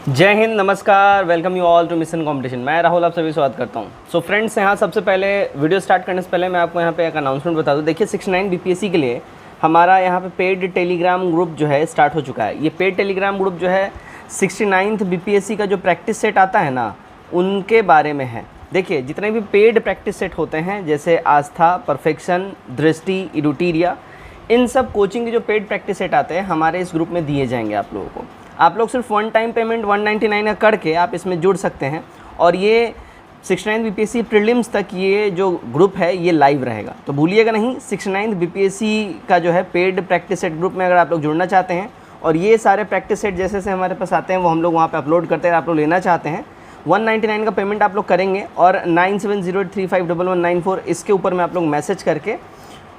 जय हिंद, नमस्कार, welcome you all to mission competition. मैं राहुल आप सभी स्वागत करता हूं। सो फ्रेंड्स, यहाँ सबसे पहले वीडियो स्टार्ट करने से पहले मैं आपको यहाँ पे एक अनाउंसमेंट बता दूं। देखिए 69 बीपीएससी के लिए हमारा यहाँ पे पेड टेलीग्राम ग्रुप जो है स्टार्ट हो चुका है। ये पेड टेलीग्राम ग्रुप जो है 69th बीपीएससी का जो प्रैक्टिस सेट आता है ना, उनके बारे में है। देखिए जितने भी पेड प्रैक्टिस सेट होते हैं जैसे आस्था, परफेक्शन, दृष्टि, इडुटीरिया, इन सब कोचिंग के जो पेड प्रैक्टिस सेट आते हैं हमारे इस ग्रुप में दिए जाएंगे आप लोगों को। आप लोग सिर्फ वन टाइम पेमेंट 199 का करके आप इसमें जुड़ सकते हैं। और ये 69 बीपीएससी प्रीलिम्स तक ये जो ग्रुप है ये लाइव रहेगा, तो भूलिएगा नहीं। 69 बीपीएससी का जो है पेड प्रैक्टिस सेट ग्रुप में अगर आप लोग जुड़ना चाहते हैं और ये सारे प्रैक्टिस सेट जैसे से हमारे पास आते हैं वो हम लोग वहाँ पे अपलोड करते हैं, आप लोग लेना चाहते हैं 199 का पेमेंट आप लोग करेंगे और 9708351194 इसके ऊपर में आप लोग मैसेज करके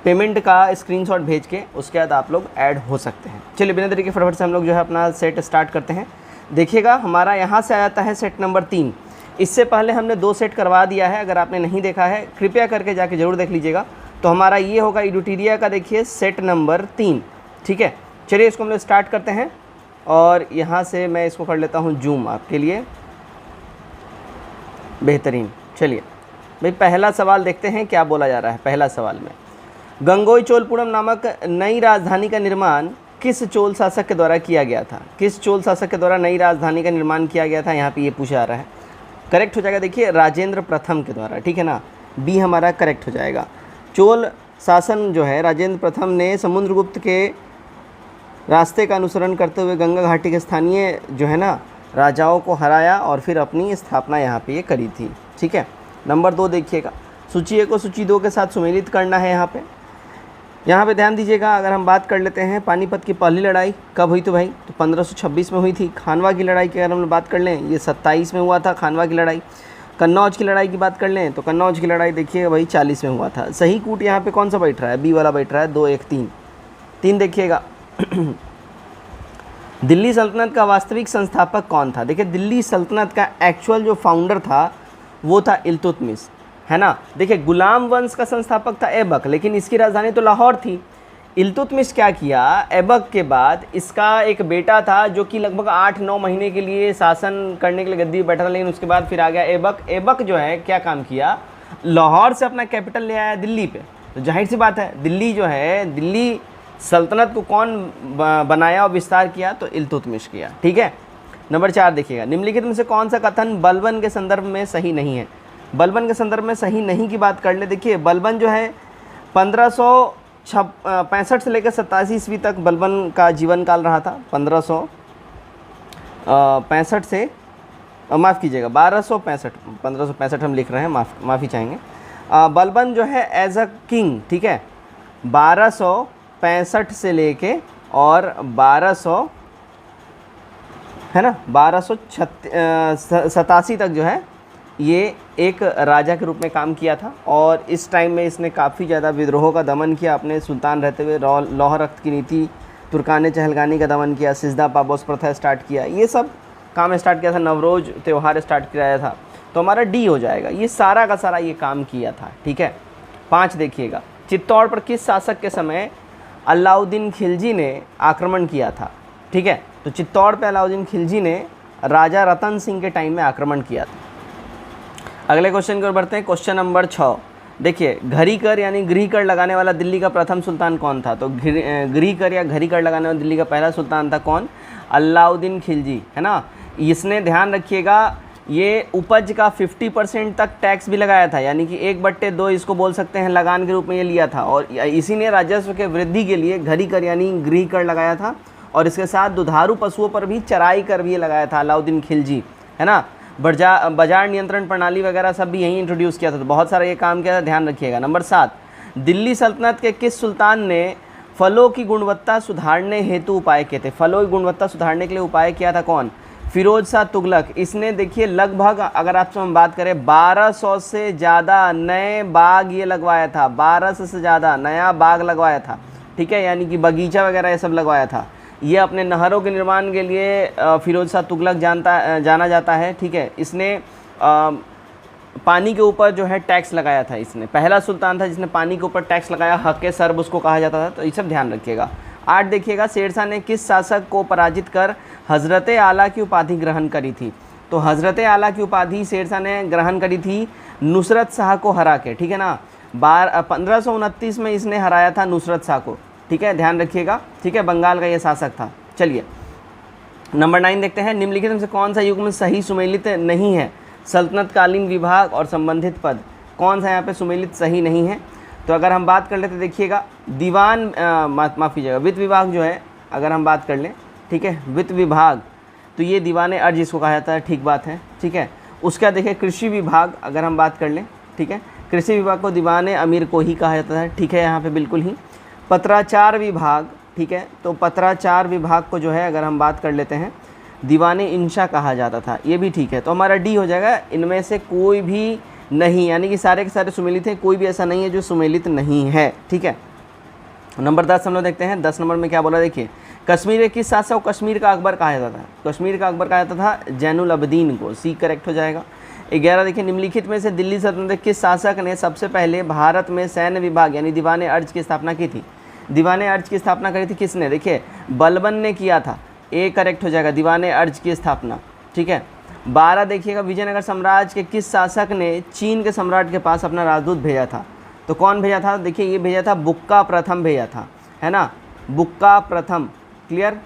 पेमेंट का स्क्रीनशॉट भेज के उसके बाद आप लोग ऐड हो सकते हैं। चलिए बिना देरी के फटाफट से हम लोग जो है अपना सेट स्टार्ट करते हैं। देखिएगा हमारा यहाँ से आ जाता है सेट नंबर 3। इससे पहले हमने 2 सेट करवा दिया है, अगर आपने नहीं देखा है कृपया करके जाके ज़रूर देख लीजिएगा। तो हमारा ये होगा इडुटीरिया का, देखिए सेट नंबर 3, ठीक है। चलिए इसको हम लोग स्टार्ट करते हैं और यहाँ से मैं इसको कर लेता हूँ जूम आपके लिए, बेहतरीन। चलिए भाई पहला सवाल देखते हैं क्या बोला जा रहा है। पहला सवाल में गंगोई चोलपुरम नामक नई राजधानी का निर्माण किस चोल शासक के द्वारा किया गया था? किस चोल शासक के द्वारा नई राजधानी का निर्माण किया गया था, यहाँ पे ये पूछा जा रहा है। करेक्ट हो जाएगा, देखिए राजेंद्र प्रथम के द्वारा, ठीक है ना, बी हमारा करेक्ट हो जाएगा। चोल शासन जो है राजेंद्र प्रथम ने समुद्रगुप्त के रास्ते का अनुसरण करते हुए गंगा घाटी के स्थानीय जो है ना राजाओं को हराया और फिर अपनी स्थापना यहाँ पे ये करी थी, ठीक है। नंबर 2 देखिएगा, सूची 1 को सूची 2 के साथ सुमेलित करना है। यहाँ पे ध्यान दीजिएगा। अगर हम बात कर लेते हैं पानीपत की पहली लड़ाई कब हुई तो भाई तो 1526 में हुई थी। खानवा की लड़ाई की अगर हम बात कर लें ये 27 में हुआ था खानवा की लड़ाई। कन्नौज की लड़ाई की बात कर लें तो कन्नौज की लड़ाई देखिए भाई 40 में हुआ था। सही कूट यहाँ पे कौन सा बैठ रहा है? बी वाला बैठ रहा है, 2 1 3 3 देखिएगा। दिल्ली सल्तनत का वास्तविक संस्थापक कौन था? देखिए दिल्ली सल्तनत का एक्चुअल जो फाउंडर था वो था इल्तुतमिश, है ना। देखिए गुलाम वंश का संस्थापक था ऐबक, लेकिन इसकी राजधानी तो लाहौर थी। इल्तुतमिश क्या किया, ऐबक के बाद इसका एक बेटा था जो कि लगभग 8-9 महीने के लिए शासन करने के लिए गद्दी पर बैठा था, लेकिन उसके बाद फिर आ गया ऐबक। ऐबक जो है क्या काम किया, लाहौर से अपना कैपिटल ले आया दिल्ली पे। तो जाहिर सी बात है दिल्ली जो है, दिल्ली सल्तनत को कौन बनाया और विस्तार किया? तो इल्तुतमिश किया, ठीक है। नंबर 4 देखिएगा, निम्नलिखित में से कौन सा कथन बलबन के संदर्भ में सही नहीं है? बलबन के संदर्भ में सही नहीं की बात कर ले। देखिए बलबन जो है 1565 से लेकर 87 ईस्वी तक बलबन का जीवन काल रहा था। 1565 से माफ़ कीजिएगा 1265, 1565 हम लिख रहे हैं, माफ़ी चाहेंगे। बलबन जो है एज अ किंग, ठीक है, 1265 से लेके और 1200 है ना 1287 तक जो है ये एक राजा के रूप में काम किया था। और इस टाइम में इसने काफ़ी ज़्यादा विद्रोहों का दमन किया अपने सुल्तान रहते हुए। लौह रक्त की नीति, तुर्काने चहलगानी का दमन किया, सिजदा पाबोस प्रथा स्टार्ट किया, ये सब काम स्टार्ट किया था। नवरोज त्यौहार स्टार्ट किया था। तो हमारा डी हो जाएगा, ये सारा का सारा ये काम किया था, ठीक है। 5 देखिएगा, चित्तौड़ पर किस शासक के समय अलाउद्दीन खिलजी ने आक्रमण किया था? ठीक है, तो चित्तौड़ पर अलाउद्दीन खिलजी ने राजा रतन सिंह के टाइम में आक्रमण किया था। अगले क्वेश्चन की ओर बढ़ते हैं, क्वेश्चन नंबर 6। देखिए घरी कर यानी गृह कर लगाने वाला दिल्ली का प्रथम सुल्तान कौन था? तो गृह कर या घरी कर लगाने वाला दिल्ली का पहला सुल्तान था कौन? अलाउद्दीन खिलजी, है ना। इसने ध्यान रखिएगा ये उपज का 50% तक टैक्स भी लगाया था, यानी कि 1/2 इसको बोल सकते हैं लगान के रूप में ये लिया था। और इसी ने राजस्व के वृद्धि के लिए घरी कर यानी गृह कर लगाया था। और इसके साथ दुधारू पशुओं पर भी चराई कर भी लगाया था अलाउद्दीन खिलजी, है ना। बाजार नियंत्रण प्रणाली वगैरह सब भी यहीं इंट्रोड्यूस किया था। तो बहुत सारा ये काम किया था, ध्यान रखिएगा। नंबर 7, दिल्ली सल्तनत के किस सुल्तान ने फलों की गुणवत्ता सुधारने हेतु उपाय किए थे? फलों की गुणवत्ता सुधारने के लिए उपाय किया था कौन? फिरोज शाह तुगलक। इसने देखिए लगभग अगर आपसे हम बात करें 1200 से ज़्यादा नए बाग ये लगवाया था। 1200 से ज़्यादा नया बाग लगवाया था, ठीक है, यानी कि बगीचा वगैरह ये सब लगवाया था। ये अपने नहरों के निर्माण के लिए फिरोज शाह तुगलक जाना जाता है, ठीक है। इसने पानी के ऊपर जो है टैक्स लगाया था। इसने पहला सुल्तान था जिसने पानी के ऊपर टैक्स लगाया, हक़ सर्ब उसको कहा जाता था। तो ये सब ध्यान रखिएगा। 8 देखिएगा, शेरशाह ने किस शासक को पराजित कर हजरत आला की उपाधि ग्रहण करी थी? तो हजरत आला की उपाधि शेरशाह ने ग्रहण करी थी नुसरत शाह को हरा के, ठीक है ना। 1529 में इसने हराया था नुसरत शाह को, ठीक है, ध्यान रखिएगा, ठीक है, बंगाल का ये शासक था। चलिए नंबर 9 देखते हैं, निम्नलिखित में से कौन सा युग में सही सुमेलित नहीं है? सल्तनतकालीन विभाग और संबंधित पद, कौन सा यहाँ पे सुमेलित सही नहीं है? तो अगर हम बात कर लेते देखिएगा, दीवान माफ़ कीजिएगा, वित्त विभाग जो है अगर हम बात कर लें, ठीक है, वित्त विभाग, तो ये दीवान अर्ज इसको कहा जाता है, ठीक बात है, ठीक है। उसका देखिए कृषि विभाग अगर हम बात कर लें, ठीक है, कृषि विभाग को दीवान अमीर को ही कहा जाता है, ठीक है, यहाँ पे बिल्कुल ही। पत्राचार विभाग, ठीक है, तो पत्राचार विभाग को जो है अगर हम बात कर लेते हैं दीवान इंशा कहा जाता था, ये भी ठीक है। तो हमारा डी हो जाएगा, इनमें से कोई भी नहीं, यानी कि सारे के सारे सुमेलित हैं, कोई भी ऐसा नहीं है जो सुमेलित नहीं है, ठीक है। नंबर 10 हम लोग देखते हैं, 10 नंबर में क्या बोला देखिए, कश्मीर के किस शासक को कश्मीर का अकबर कहा जाता था? कश्मीर का अकबर कहा जाता था जैनुल अबदीन को, सी करेक्ट हो जाएगा। 11 देखिए, निम्नलिखित में से दिल्ली सल्तनत के किस शासक ने सबसे पहले भारत में सैन्य विभाग यानी दीवान अर्ज की स्थापना की थी? दीवान अर्ज की स्थापना करी थी किसने? देखिए बलबन ने किया था, ए करेक्ट हो जाएगा, दीवान अर्ज की स्थापना, ठीक है। 12 देखिएगा, विजयनगर साम्राज्य के किस शासक ने चीन के सम्राट के पास अपना राजदूत भेजा था? तो कौन भेजा था? देखिए ये भेजा था बुक्का प्रथम भेजा था, है ना, बुक्का प्रथम, क्लियर,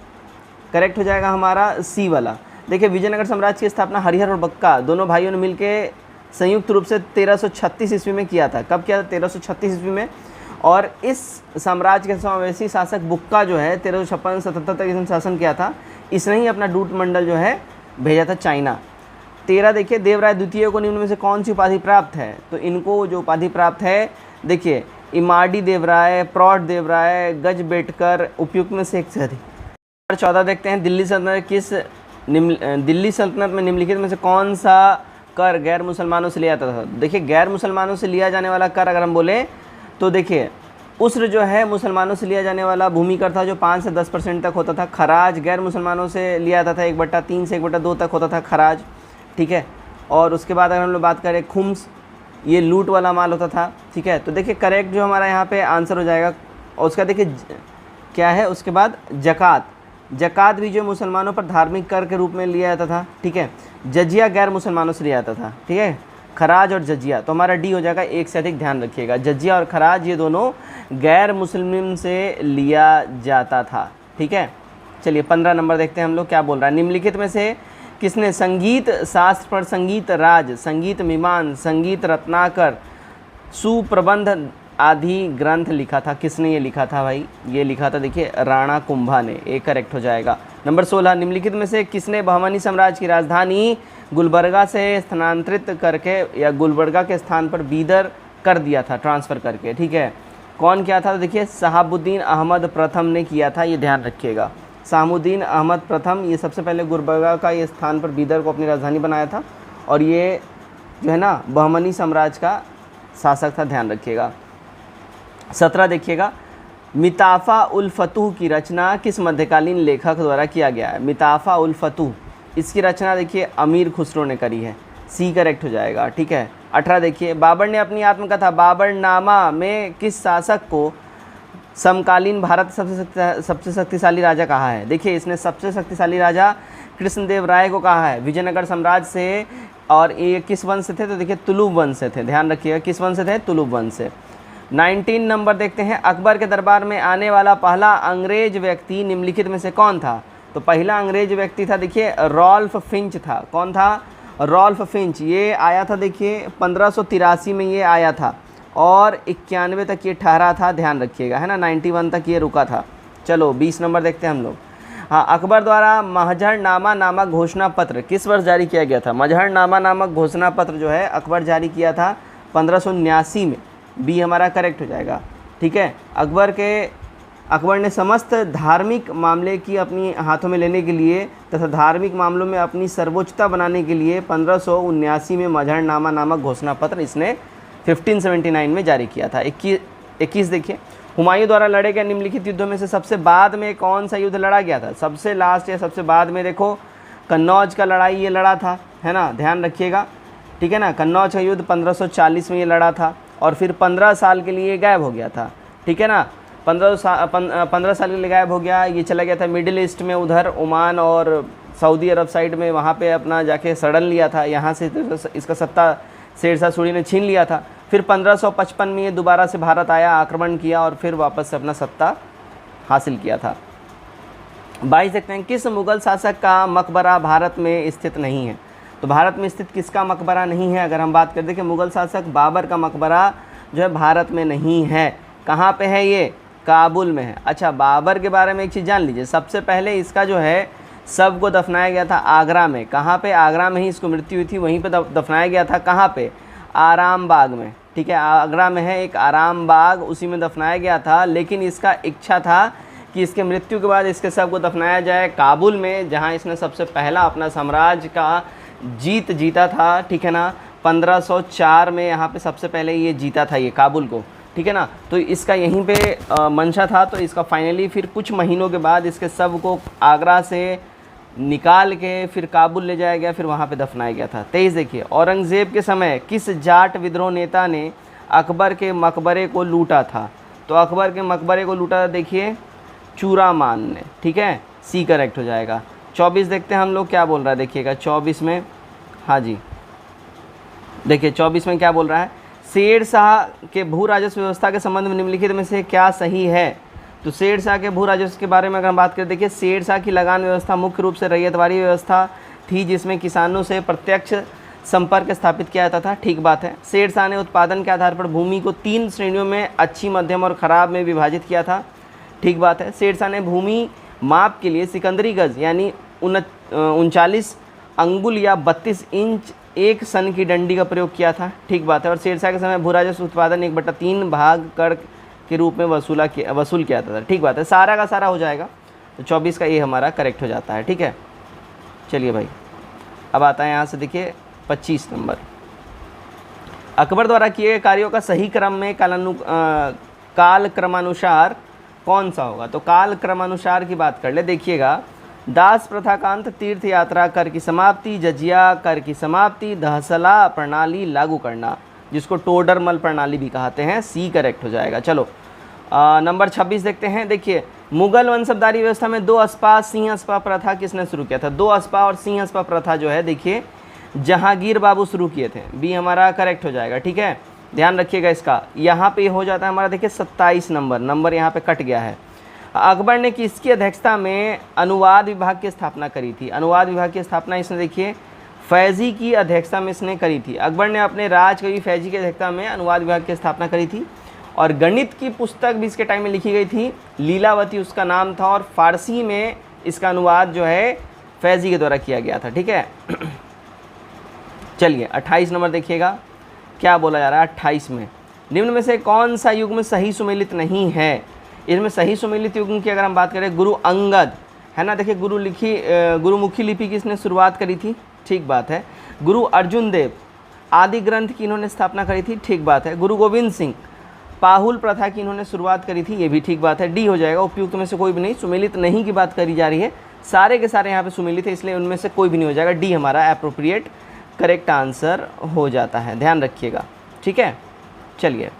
करेक्ट हो जाएगा हमारा सी वाला। देखिए विजयनगर साम्राज्य की स्थापना हरिहर और बक्का दोनों भाइयों ने मिलकर संयुक्त रूप से 1336 ईस्वी में किया था। कब किया था? 1336 ईस्वी में। और इस साम्राज्य के समावेशी शासक बुक्का जो है 1356-77 तक इसने शासन किया था। इसने ही अपना दूत मंडल जो है भेजा था चाइना। 13 देखिए, देवराय द्वितीय को निम्न में से कौन सी उपाधि प्राप्त है? तो इनको जो उपाधि प्राप्त है देखिए इमाडी देवराय, प्रौढ़ देवराय, गजबेटकर, उपयुक्त में से एक से अधिक। 14 देखते हैं, दिल्ली सल्तनत में निम्नलिखित में से कौन सा कर गैर मुसलमानों से लिया जाता था? देखिए गैर मुसलमानों से लिया जाने वाला कर अगर हम बोले तो देखिए उस्र जो है मुसलमानों से लिया जाने वाला भूमि कर था जो 5 से 10% तक होता था। खराज गैर मुसलमानों से लिया जाता था 1/3 से 1/2 तक होता था खराज, ठीक है। और उसके बाद अगर हम लोग बात करें खुम्स, ये लूट वाला माल होता था, ठीक है। तो देखिए करेक्ट जो हमारा यहाँ पे आंसर हो जाएगा। और उसका देखिए क्या है, उसके बाद जक़ात, जक़ात भी जो मुसलमानों पर धार्मिक कर के रूप में लिया जाता था, ठीक है। जजिया गैर मुसलमानों से लिया जाता था, ठीक है, खराज और जजिया। तो हमारा डी हो जाएगा, एक से अधिक, ध्यान रखिएगा। जजिया और खराज ये दोनों गैर मुस्लिम से लिया जाता था, ठीक है। चलिए 15 नंबर देखते हैं हम लोग क्या बोल रहा है। निम्नलिखित में से किसने संगीत शास्त्र पर संगीत राज, संगीत मीमांस, संगीत रत्नाकर, सुप्रबंध आदि ग्रंथ लिखा था? किसने ये लिखा था भाई? ये लिखा था देखिए राणा कुंभा ने, एक करेक्ट हो जाएगा। नंबर 16, निम्नलिखित में से किसने बहमनी साम्राज्य की राजधानी गुलबर्गा से स्थानांतरित करके या गुलबर्गा के स्थान पर बीदर कर दिया था, ट्रांसफ़र करके, ठीक है। कौन किया था? तो देखिए शहाबुद्दीन अहमद प्रथम ने किया था, ये ध्यान रखिएगा। शहाबुद्दीन अहमद प्रथम ये सबसे पहले गुलबर्गा का ये स्थान पर बीदर को अपनी राजधानी बनाया था और ये जो है ना बहमनी साम्राज्य का शासक था, ध्यान रखिएगा। 17 देखिएगा, मिताफ़ा उल फतूह की रचना किस मध्यकालीन लेखक द्वारा किया गया है? मिताफ़ा उल फतूह, इसकी रचना देखिए अमीर खुसरो ने करी है, सी करेक्ट हो जाएगा, ठीक है। 18 देखिए, बाबर ने अपनी आत्मकथा बाबरनामा में किस शासक को समकालीन भारत सबसे शक्तिशाली राजा कहा है? देखिए इसने सबसे शक्तिशाली राजा कृष्णदेव राय को कहा है, विजयनगर साम्राज्य से। और ये किस वंश से थे? तो देखिए तुलुब वंश से थे, ध्यान रखिएगा, किस वंश से थे? तुलुब वंश से। 19 नंबर देखते हैं, अकबर के दरबार में आने वाला पहला अंग्रेज व्यक्ति निम्नलिखित में से कौन था? तो पहला अंग्रेज व्यक्ति था देखिए रॉल्फ फिंच था। कौन था? Rolf Finch. ये आया था देखिए 1583 में ये आया था और 91 तक ये ठहरा था, ध्यान रखिएगा, है ना, 91 तक ये रुका था। चलो 20 नंबर देखते हैं हम लोग। हाँ, अकबर द्वारा मजहरनामा नामक घोषणा पत्र किस वर्ष जारी किया गया था? मजहरनामा नामक घोषणा पत्र जो है अकबर जारी किया था 1579 में, बी हमारा करेक्ट हो जाएगा, ठीक है। अकबर ने समस्त धार्मिक मामले की अपनी हाथों में लेने के लिए तथा धार्मिक मामलों में अपनी सर्वोच्चता बनाने के लिए 1579 में मजहरनामा नामक घोषणा पत्र इसने 1579 में जारी किया था। 21 देखिए, हुमायूं द्वारा लड़े गए निम्नलिखित युद्धों में से सबसे बाद में कौन सा युद्ध लड़ा गया था? सबसे लास्ट या सबसे बाद में देखो कन्नौज का लड़ाई ये लड़ा था, है ना, ध्यान रखिएगा, ठीक है ना। कन्नौज का युद्ध 1540 में ये लड़ा था और फिर 15 साल के लिए गायब हो गया था, ठीक है ना। 15 साल के लिए गायब हो गया। ये चला गया था मिडिल ईस्ट में, उधर ओमान और सऊदी अरब साइड में, वहाँ पे अपना जाके सड़न लिया था, यहाँ से इसका सत्ता शेरशाह सूरी ने छीन लिया था। फिर 1555 में ये दोबारा से भारत आया, आक्रमण किया और फिर वापस से अपना सत्ता हासिल किया था। 22 देखते हैं, किस मुग़ल शासक का मकबरा भारत में स्थित नहीं है? तो भारत में स्थित किसका मकबरा नहीं है? अगर हम बात करते हैं कि मुग़ल शासक बाबर का मकबरा जो है भारत में नहीं है। कहाँ पे है ये? काबुल में है। अच्छा, बाबर के बारे में एक चीज़ जान लीजिए, सबसे पहले इसका जो है सबको दफनाया गया था आगरा में। कहाँ पे? आगरा में ही इसको मृत्यु हुई थी, वहीं पे दफनाया गया था। कहाँ पे? आराम बाग में, ठीक है, आगरा में है एक आराम बाग, उसी में दफनाया गया था। लेकिन इसका इच्छा था कि इसके मृत्यु के बाद इसके सबको दफनाया जाए काबुल में, जहाँ इसने सबसे पहला अपना साम्राज्य का जीता था, ठीक है ना। 1504 में यहाँ पे सबसे पहले ये जीता था ये काबुल को, ठीक है ना। तो इसका यहीं पे मंशा था। तो इसका फाइनली फिर कुछ महीनों के बाद इसके सब को आगरा से निकाल के फिर काबुल ले जाया गया, फिर वहाँ पे दफनाया गया था। 23 देखिए, औरंगज़ेब के समय किस जाट विद्रोह नेता ने अकबर के मकबरे को लूटा था? तो अकबर के मकबरे को लूटा था, देखिए, चूरामान ने, ठीक है, सी करेक्ट हो जाएगा। 24 देखते हैं हम लोग क्या बोल रहा है, देखिएगा 24 में, हाँ जी, देखिए 24 में क्या बोल रहा है, शेरशाह के भू राजस्व व्यवस्था के संबंध में निम्नलिखित में से क्या सही है? तो शेरशाह के भू राजस्व के बारे में अगर हम बात करें, देखिए शेरशाह की लगान व्यवस्था मुख्य रूप से रैयतवाड़ी व्यवस्था थी, जिसमें किसानों से प्रत्यक्ष संपर्क स्थापित किया जाता था, ठीक बात है। शेरशाह ने उत्पादन के आधार पर भूमि को 3 श्रेणियों में, अच्छी, मध्यम और ख़राब में विभाजित किया था, ठीक बात है। शेरशाह ने भूमि माप के लिए सिकंदरी गज यानी 39 अंगुल या 32 इंच 1 सन की डंडी का प्रयोग किया था, ठीक बात है। और शेरशाह के समय भू राजस्व उत्पादन 1/3 भाग कर के रूप में वसूल किया जाता था, ठीक बात है। सारा का सारा हो जाएगा, तो 24 का ये हमारा करेक्ट हो जाता है, ठीक है। चलिए भाई, अब आता है यहाँ से, देखिए 25 नंबर, अकबर द्वारा किए गए कार्यों का सही क्रम में काल क्रमानुसार कौन सा होगा? तो काल क्रमानुसार की बात कर ले, देखिएगा, दास प्रथा का अंत, तीर्थ यात्रा कर की समाप्ति, जजिया कर की समाप्ति, दहसला प्रणाली लागू करना, जिसको टोडरमल प्रणाली भी कहते हैं, सी करेक्ट हो जाएगा। चलो नंबर 26 देखते हैं। देखिए, मुगल वंशबदारी व्यवस्था में 2 अस्पा सिंह अस्पा प्रथा किसने शुरू किया था? 2 अस्पा और सिंह अस्पा प्रथा जो है, देखिए, जहांगीर बाबू शुरू किए थे, बी हमारा करेक्ट हो जाएगा, ठीक है। ध्यान रखिएगा इसका, यहाँ पे हो जाता है हमारा, देखिए 27 नंबर यहाँ पे कट गया है। अकबर ने किसकी अध्यक्षता में अनुवाद विभाग की स्थापना करी थी? अनुवाद विभाग की स्थापना इसने, देखिए, फैज़ी की अध्यक्षता में इसने करी थी। अकबर ने अपने राजकवि फैज़ी की अध्यक्षता में अनुवाद विभाग की स्थापना करी थी। और गणित की पुस्तक भी इसके टाइम में लिखी गई थी, लीलावती उसका नाम था, और फारसी में इसका अनुवाद जो है फैज़ी के द्वारा किया गया था, ठीक है। चलिए 28 नंबर देखिएगा, क्या बोला जा रहा है 28 में, निम्न में से कौन सा युग्म सही सुमेलित नहीं है? इसमें सही सुमेलित युग्म की अगर हम बात करें, गुरु अंगद है ना, देखिए गुरुमुखी लिपि की इसने शुरुआत करी थी, ठीक बात है। गुरु अर्जुन देव आदि ग्रंथ की इन्होंने स्थापना करी थी, ठीक बात है। गुरु गोविंद सिंह पाहुल प्रथा की इन्होंने शुरुआत करी थी, ये भी ठीक बात है, डी हो जाएगा। उपयुक्त में से कोई भी नहीं, सुमेलित नहीं की बात करी जा रही है, सारे के सारे यहाँ पे सुमेलित है, इसलिए उनमें से कोई भी नहीं हो जाएगा, डी हमारा एप्रोप्रिएट करेक्ट आंसर हो जाता है, ध्यान रखिएगा, ठीक है। चलिए,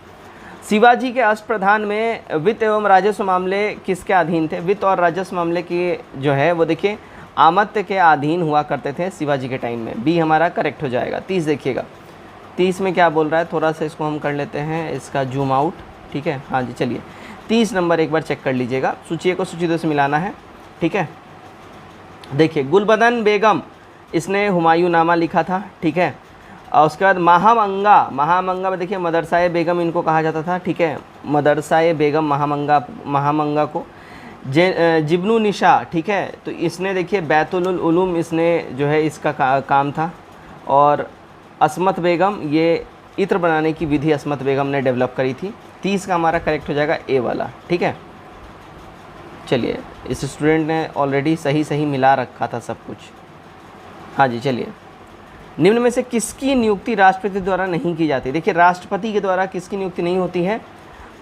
शिवाजी के अष्टप्रधान में वित्त एवं राजस्व मामले किसके अधीन थे? वित्त और राजस्व मामले के जो है वो देखिए आमत्य के अधीन हुआ करते थे शिवाजी के टाइम में, बी हमारा करेक्ट हो जाएगा। 30 देखिएगा, 30 में क्या बोल रहा है, थोड़ा सा इसको हम कर लेते हैं, इसका जूम आउट, ठीक है, हाँ जी। चलिए 30 नंबर एक बार चेक कर लीजिएगा, सूची को सूची 2 से मिलाना है, ठीक है। देखिए, गुलबदन बेगम इसने हुमायूं नामा लिखा था, ठीक है। और उसके बाद महामंगा में देखिए मदरसा बेगम इनको कहा जाता था, ठीक है, मदरसा बेगम महामंगा को। जिब्नु निशा, ठीक है, तो इसने देखिए बैतुल उलूम इसने जो है इसका काम था। और असमत बेगम, ये इत्र बनाने की विधि असमत बेगम ने डेवलप करी थी। 30 का हमारा करेक्ट हो जाएगा ए वाला, ठीक है। चलिए, इस स्टूडेंट ने ऑलरेडी सही मिला रखा था सब कुछ, हाँ जी। चलिए, निम्न में से किसकी नियुक्ति राष्ट्रपति द्वारा नहीं की जाती? देखिए, राष्ट्रपति के द्वारा किसकी नियुक्ति नहीं होती है?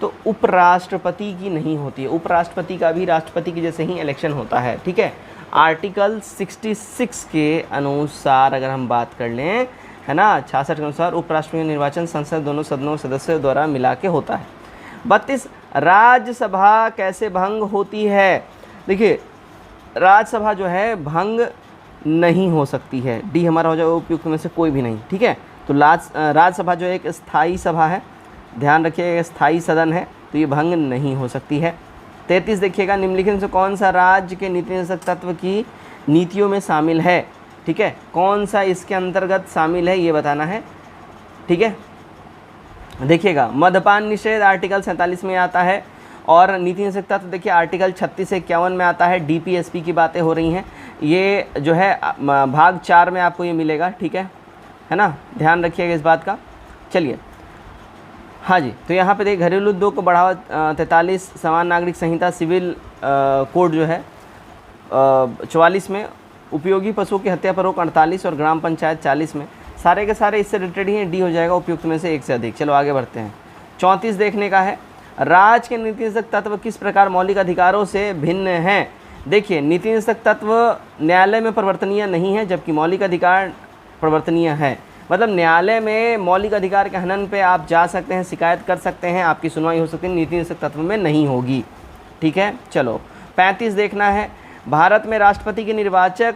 तो उपराष्ट्रपति की नहीं होती है। उपराष्ट्रपति का भी राष्ट्रपति के जैसे ही इलेक्शन होता है, ठीक है। आर्टिकल 66 के अनुसार अगर हम बात कर लें, है ना, 66 के अनुसार उपराष्ट्रपति निर्वाचन संसद दोनों सदनों सदस्यों द्वारा मिला के होता है। 32 राज्यसभा कैसे भंग होती है? देखिए राज्यसभा जो है भंग नहीं हो सकती है। डी हमारा हो जाएगा उपयुक्त में से कोई भी नहीं। ठीक है, तो राज्यसभा जो एक स्थायी सभा है, ध्यान रखिएगा स्थायी सदन है, तो ये भंग नहीं हो सकती है। 33 देखिएगा, निम्नलिखित में से कौन सा राज्य के नीति निषेधक तत्व की नीतियों में शामिल है? ठीक है, कौन सा इसके अंतर्गत शामिल है ये बताना है। ठीक है, देखिएगा मद्यपान निषेध आर्टिकल 47 में आता है, और नीति निषेधक तत्व देखिए आर्टिकल 36 से 51 में आता है। डीपीएसपी की बातें हो रही हैं, ये जो है भाग 4 में आपको ये मिलेगा। ठीक है ना, ध्यान रखिएगा इस बात का। चलिए हाँ जी, तो यहाँ पे देखिए घरेलू उद्योग को बढ़ावा 43, समान नागरिक संहिता सिविल कोड जो है 44 में, उपयोगी पशुओं की हत्या पर रोक 48 और ग्राम पंचायत 40 में, सारे के सारे इससे रिलेटेड ही हैं। डी हो जाएगा उपयुक्त में से एक से अधिक। चलो आगे बढ़ते हैं। 34 देखने का है, राज्य के नीति निषेधक तत्व किस प्रकार मौलिक अधिकारों से भिन्न हैं? देखिए नीति निषेधक तत्व न्यायालय में परिवर्तनीय नहीं है, जबकि मौलिक अधिकार परिवर्तनीय है। मतलब न्यायालय में मौलिक अधिकार के हनन पे आप जा सकते हैं, शिकायत कर सकते हैं, आपकी सुनवाई हो सकती है, नीति निषेधक तत्व में नहीं होगी। ठीक है, चलो 35 देखना है, भारत में राष्ट्रपति के निर्वाचक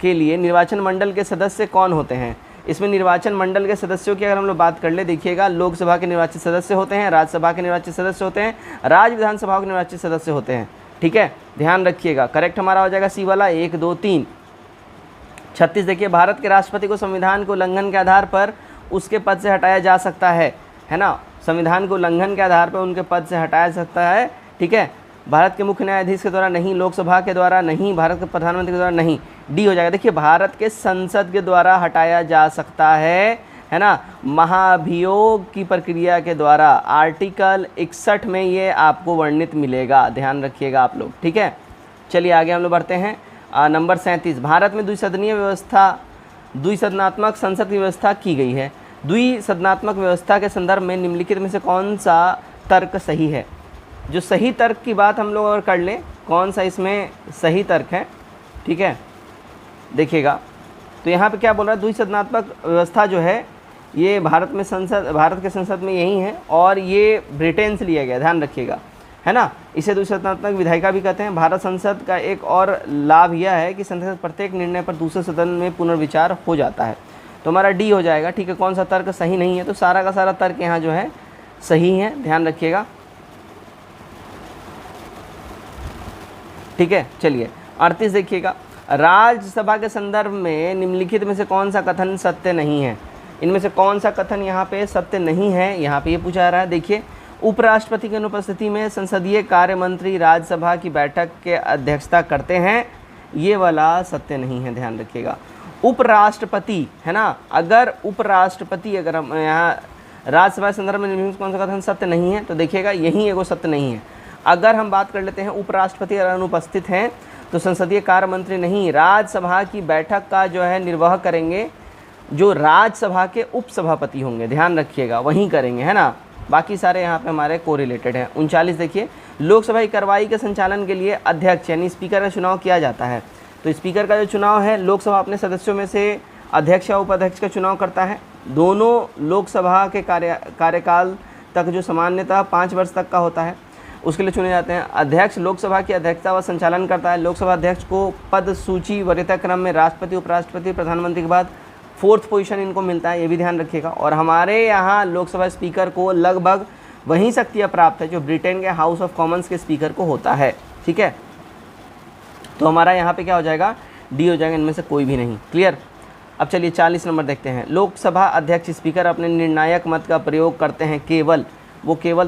के लिए निर्वाचन मंडल के सदस्य कौन होते हैं? इसमें निर्वाचन मंडल के सदस्यों की अगर हम लोग बात कर ले, देखिएगा लोकसभा के निर्वाचित सदस्य होते हैं, राज्यसभा के निर्वाचित सदस्य होते हैं, राज्य विधानसभा के निर्वाचित सदस्य होते हैं। ठीक है, ध्यान रखिएगा। करेक्ट हमारा हो जाएगा सी वाला 1, 2, 3। 36 देखिए, भारत के राष्ट्रपति को संविधान के उल्लंघन के आधार पर उसके पद से हटाया जा सकता है ना, संविधान के उल्लंघन के आधार पर उनके पद से हटाया जा सकता है। ठीक है, भारत के मुख्य न्यायाधीश के द्वारा नहीं, लोकसभा के द्वारा नहीं, भारत के प्रधानमंत्री के द्वारा नहीं। डी हो जाएगा। देखिए भारत के संसद के द्वारा हटाया जा सकता है ना, महाभियोग की प्रक्रिया के द्वारा। आर्टिकल 61 में ये आपको वर्णित मिलेगा, ध्यान रखिएगा आप लोग। ठीक है, चलिए आगे हम लोग बढ़ते हैं। नंबर 37, भारत में द्विसदनीय व्यवस्था, द्विसदनात्मक संसद की व्यवस्था की गई है। द्विसदनात्मक व्यवस्था के संदर्भ में निम्नलिखित में से कौन सा तर्क सही है? जो सही तर्क की बात हम लोग अगर कर लें, कौन सा इसमें सही तर्क है? ठीक है, देखिएगा तो यहाँ पे क्या बोल रहा है, द्विसदनात्मक व्यवस्था जो है ये भारत के संसद में यही है, और ये ब्रिटेन से लिया गया, ध्यान रखिएगा, है ना। इसे द्विसदनात्मक विधायिका भी कहते हैं। भारत संसद का एक और लाभ यह है कि संसद प्रत्येक निर्णय पर दूसरे सदन में पुनर्विचार हो जाता है। तो हमारा डी हो जाएगा। ठीक है, कौन सा तर्क सही नहीं है? तो सारा का सारा तर्क यहाँ जो है सही है, ध्यान रखिएगा। ठीक है, चलिए 38 देखिएगा, राज्यसभा के संदर्भ में निम्नलिखित में से कौन सा कथन सत्य नहीं है? इनमें से कौन सा कथन यहाँ पे सत्य नहीं है, यहाँ पे ये पूछा जा रहा है। देखिए, उपराष्ट्रपति की अनुपस्थिति में संसदीय कार्य मंत्री राज्यसभा की बैठक के अध्यक्षता करते हैं, ये वाला सत्य नहीं है, ध्यान रखिएगा। उपराष्ट्रपति है ना, अगर उपराष्ट्रपति अगर हम यहाँ राज्यसभा के संदर्भ में निम्नलिखित कौन सा कथन सत्य नहीं है, तो देखिएगा यही एगो सत्य नहीं है। अगर हम बात कर लेते हैं उपराष्ट्रपति अगर अनुपस्थित हैं तो संसदीय कार्य मंत्री नहीं, राज्यसभा की बैठक का जो है निर्वाह करेंगे जो राज्यसभा के उपसभापति होंगे, ध्यान रखिएगा, वहीं करेंगे, है ना। बाकी सारे यहाँ पे हमारे कोरिलेटेड हैं। 39 देखिए, लोकसभा की कार्रवाई के संचालन के लिए अध्यक्ष यानी स्पीकर का चुनाव किया जाता है। तो स्पीकर का जो चुनाव है, लोकसभा अपने सदस्यों में से अध्यक्ष या उपाध्यक्ष का चुनाव करता है। दोनों लोकसभा के कार्यकाल तक जो सामान्यतः 5 वर्ष तक का होता है, उसके लिए चुने जाते हैं। अध्यक्ष लोकसभा की अध्यक्षता व संचालन करता है। लोकसभा अध्यक्ष को पद सूची वरीयता क्रम में राष्ट्रपति, उपराष्ट्रपति, प्रधानमंत्री के बाद 4th पोजीशन इनको मिलता है, ये भी ध्यान रखिएगा। और हमारे यहाँ लोकसभा स्पीकर को लगभग वही शक्तियाँ प्राप्त है जो ब्रिटेन के हाउस ऑफ कॉमन्स के स्पीकर को होता है। ठीक है, तो हमारा यहाँ पे क्या हो जाएगा, डी हो जाएगा, इनमें से कोई भी नहीं। क्लियर। अब चलिए 40 नंबर देखते हैं। लोकसभा अध्यक्ष स्पीकर अपने निर्णायक मत का प्रयोग करते हैं केवल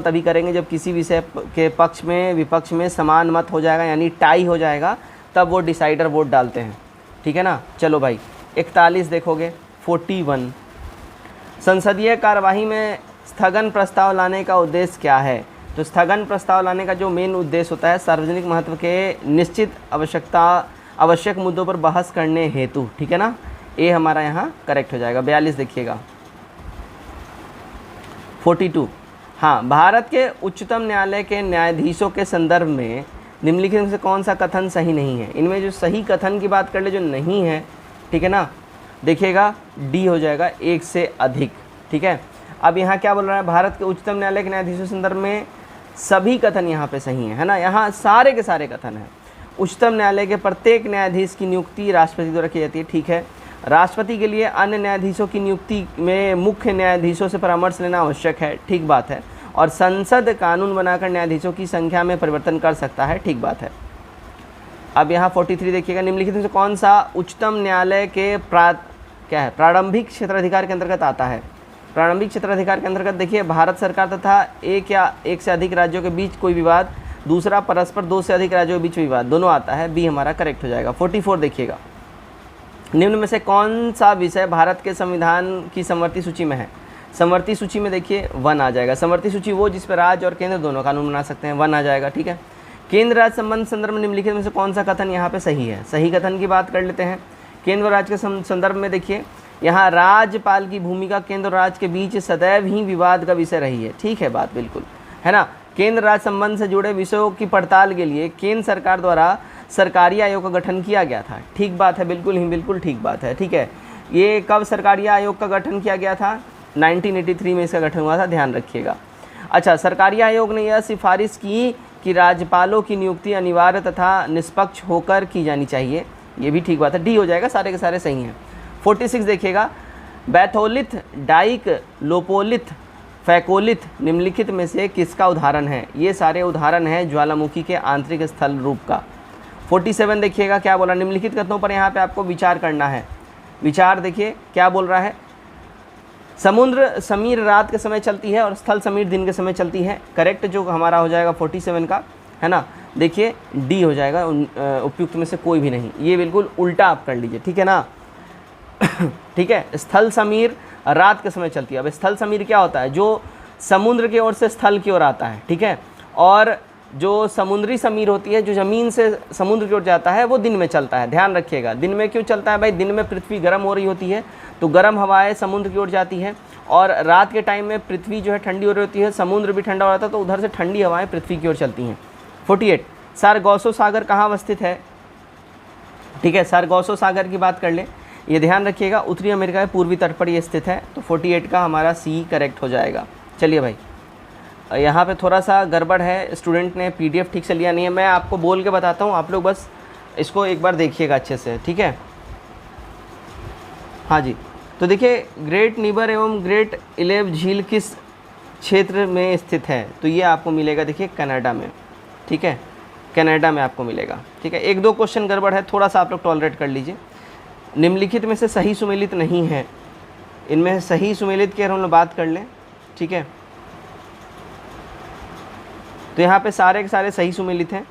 तभी करेंगे जब किसी विषय के पक्ष में विपक्ष में समान मत हो जाएगा, यानी टाई हो जाएगा, तब वो डिसाइडर वोट डालते हैं। ठीक है ना। चलो भाई 41 देखोगे, 41, संसदीय कार्यवाही में स्थगन प्रस्ताव लाने का उद्देश्य क्या है? तो स्थगन प्रस्ताव लाने का जो मेन उद्देश्य होता है, सार्वजनिक महत्व के निश्चित आवश्यक मुद्दों पर बहस करने हेतु। ठीक है ना, ये हमारा यहाँ करेक्ट हो जाएगा। 42 देखिएगा, 42, हाँ, भारत के उच्चतम न्यायालय के न्यायाधीशों के संदर्भ में निम्नलिखित में से कौन सा कथन सही नहीं है? इनमें जो सही कथन की बात कर ले, जो नहीं है, ठीक है ना, देखिएगा डी हो जाएगा, 1 से अधिक। ठीक है, अब यहाँ क्या बोल रहा है, भारत के उच्चतम न्यायालय के न्यायाधीशों के संदर्भ में सभी कथन यहाँ पे सही हैं, है ना। यहाँ सारे के सारे कथन हैं। उच्चतम न्यायालय के प्रत्येक न्यायाधीश की नियुक्ति राष्ट्रपति द्वारा की जाती है, ठीक है। राष्ट्रपति के लिए अन्य न्यायाधीशों की नियुक्ति में मुख्य न्यायाधीशों से परामर्श लेना आवश्यक है, ठीक बात है। और संसद कानून बनाकर न्यायाधीशों की संख्या में परिवर्तन कर सकता है, ठीक बात है। अब यहाँ 43 देखिएगा, निम्नलिखित में से कौन सा उच्चतम न्यायालय के प्रारंभिक क्षेत्राधिकार के अंतर्गत आता है। प्रारंभिक क्षेत्राधिकार के अंतर्गत देखिए, भारत सरकार तथा एक या एक से अधिक राज्यों के बीच कोई विवाद, दूसरा परस्पर दो से अधिक राज्यों के बीच विवाद, दोनों आता है, बी हमारा करेक्ट हो जाएगा। 44 देखिएगा, निम्न में से कौन सा विषय भारत के संविधान की समवर्ती सूची में है। समवर्ती सूची में देखिए 1 आ जाएगा। समवर्ती सूची वो जिस पर राज्य और केंद्र दोनों कानून बना सकते हैं, 1 आ जाएगा, ठीक है। केंद्र राज्य संबंध संदर्भ में निम्नलिखित में से कौन सा कथन यहाँ पे सही है। सही कथन की बात कर लेते हैं। केंद्र और राज्य के संदर्भ में देखिए, यहाँ राज्यपाल की भूमिका केंद्र और राज्य के बीच सदैव ही विवाद का विषय रही है, ठीक है बात, बिल्कुल, है ना। केंद्र राज्य संबंध से जुड़े विषयों की पड़ताल के लिए केंद्र सरकार द्वारा सरकारी आयोग का गठन किया गया था, ठीक बात है, बिल्कुल ही बिल्कुल ठीक बात है, ठीक है। ये कब सरकारी आयोग का गठन किया गया था, 1983 में इसका गठन हुआ था, ध्यान रखिएगा। अच्छा, सरकारी आयोग ने यह सिफारिश की कि राज्यपालों की नियुक्ति अनिवार्य तथा निष्पक्ष होकर की जानी चाहिए, ये भी ठीक बात है, डी हो जाएगा, सारे के सारे सही हैं। 46 देखिएगा, बैथोलिथ, डाइक, लोपोलिथ, फैकोलिथ निम्नलिखित में से किसका उदाहरण है। ये सारे उदाहरण हैं ज्वालामुखी के आंतरिक स्थल रूप का। 47 देखिएगा, क्या बोला, निम्नलिखित कथनों पर यहाँ पे आपको विचार करना है। विचार देखिए क्या बोल रहा है, समुद्र समीर रात के समय चलती है और स्थल समीर दिन के समय चलती है, करेक्ट जो हमारा हो जाएगा 47 का, है ना। देखिए डी हो जाएगा, उपयुक्त में से कोई भी नहीं, ये बिल्कुल उल्टा आप कर लीजिए, ठीक है ना। ठीक है, स्थल समीर रात के समय चलती है। अब स्थल समीर क्या होता है, जो समुद्र की ओर से स्थल की ओर आता है, ठीक है। और जो समुद्री समीर होती है, जो ज़मीन से समुद्र की ओर जाता है, वो दिन में चलता है। ध्यान रखिएगा, दिन में क्यों चलता है भाई, दिन में पृथ्वी गर्म हो रही होती है तो गर्म हवाएं समुद्र की ओर जाती है, और रात के टाइम में पृथ्वी जो है ठंडी हो रही होती है, समुद्र भी ठंडा हो रहा था, तो उधर से ठंडी हवाएं पृथ्वी की ओर चलती हैं। 48, सारगोसो सागर कहाँ अवस्थित है, ठीक है। सारगोसो सागर की बात कर लें, ये ध्यान रखिएगा, उत्तरी अमेरिका के पूर्वी तट पर ये स्थित है, तो 48 का हमारा सी करेक्ट हो जाएगा। चलिए भाई, यहाँ पे थोड़ा सा गड़बड़ है, स्टूडेंट ने PDF ठीक से लिया नहीं है, मैं आपको बोल के बताता हूँ, आप लोग बस इसको एक बार देखिएगा अच्छे से, ठीक है। हाँ जी, तो देखिए, ग्रेट नीबर एवं ग्रेट इलेव झील किस क्षेत्र में स्थित है, तो ये आपको मिलेगा देखिए कनाडा में, ठीक है, कनाडा में आपको मिलेगा, ठीक है। 1-2 क्वेश्चन गड़बड़ है, थोड़ा सा आप लोग टॉलरेट कर लीजिए। निम्नलिखित में से सही सुमेलित नहीं है, इनमें सही सुमेलित की अगर हम लोग बात कर लें, ठीक है, तो यहाँ पे सारे के सारे सही सुमेलित हैं।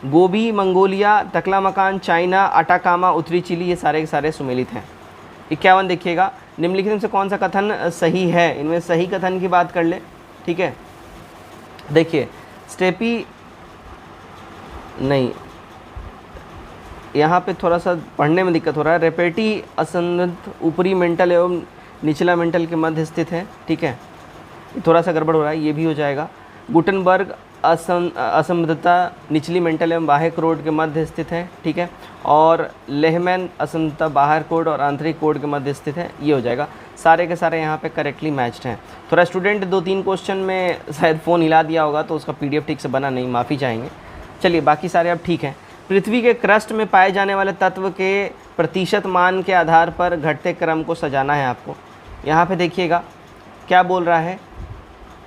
गोबी, मंगोलिया, टकलामकान, चाइना, अटाकामा, उत्तरी चिली, ये सारे के सारे सुमेलित हैं। 51 देखिएगा, निम्नलिखित में से कौन सा कथन सही है, इनमें सही कथन की बात कर ले, ठीक है। देखिए स्टेपी नहीं, यहाँ पे थोड़ा सा पढ़ने में दिक्कत हो रहा है। रेपेटी असंबद्ध ऊपरी मेंटल एवं निचला मेंटल के मध्य स्थित है, ठीक है, थोड़ा सा गड़बड़ हो रहा है, ये भी हो जाएगा। गुटनबर्ग असंबद्धता निचली मेंटल एवं बाह्य कोड के मध्य स्थित है, ठीक है। और लेहमैन असंबद्धता बाहर कोड और आंतरिक कोड के मध्य स्थित है, ये हो जाएगा। सारे के सारे यहाँ पे करेक्टली मैच्ड हैं। थोड़ा स्टूडेंट 2-3 क्वेश्चन में शायद फ़ोन हिला दिया होगा तो उसका PDF ठीक से बना नहीं, माफ़ी चाहेंगे। चलिए बाकी सारे अब ठीक हैं। पृथ्वी के क्रस्ट में पाए जाने वाले तत्व के प्रतिशत मान के आधार पर घटते क्रम को सजाना है आपको। यहाँ पे देखिएगा क्या बोल रहा है,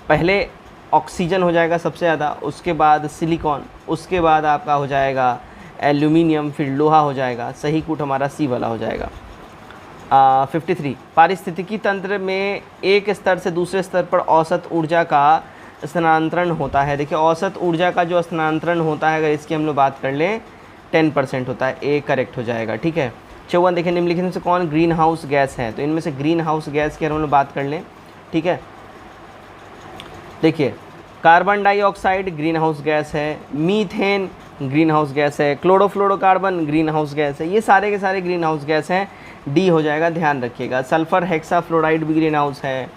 पहले ऑक्सीजन हो जाएगा सबसे ज़्यादा, उसके बाद सिलिकॉन, उसके बाद आपका हो जाएगा एल्यूमिनियम, फिर लोहा हो जाएगा। सही कूट हमारा सी वाला हो जाएगा। 53, पारिस्थितिकी तंत्र में एक स्तर से दूसरे स्तर पर औसत ऊर्जा का स्थानांतरण होता है। देखिए औसत ऊर्जा का जो स्थानांतरण होता है, अगर इसकी हम लोग बात कर लें 10% होता है, ए करेक्ट हो जाएगा, ठीक है। 54 देखिए, निम्नलिखित में से कौन ग्रीन हाउस गैस है, तो इनमें से ग्रीन हाउस गैस की अगर हम लोग बात कर लें, ठीक है। देखिए carbon dioxide green house gas है, मीथेन ग्रीन हाउस गैस है, क्लोरोफ्लोरोकार्बन ग्रीन हाउस गैस है, ये सारे के सारे ग्रीन हाउस गैस हैं, डी हो जाएगा, ध्यान रखिएगा। सल्फर हेक्साफ्लोराइड भी ग्रीन हाउस है,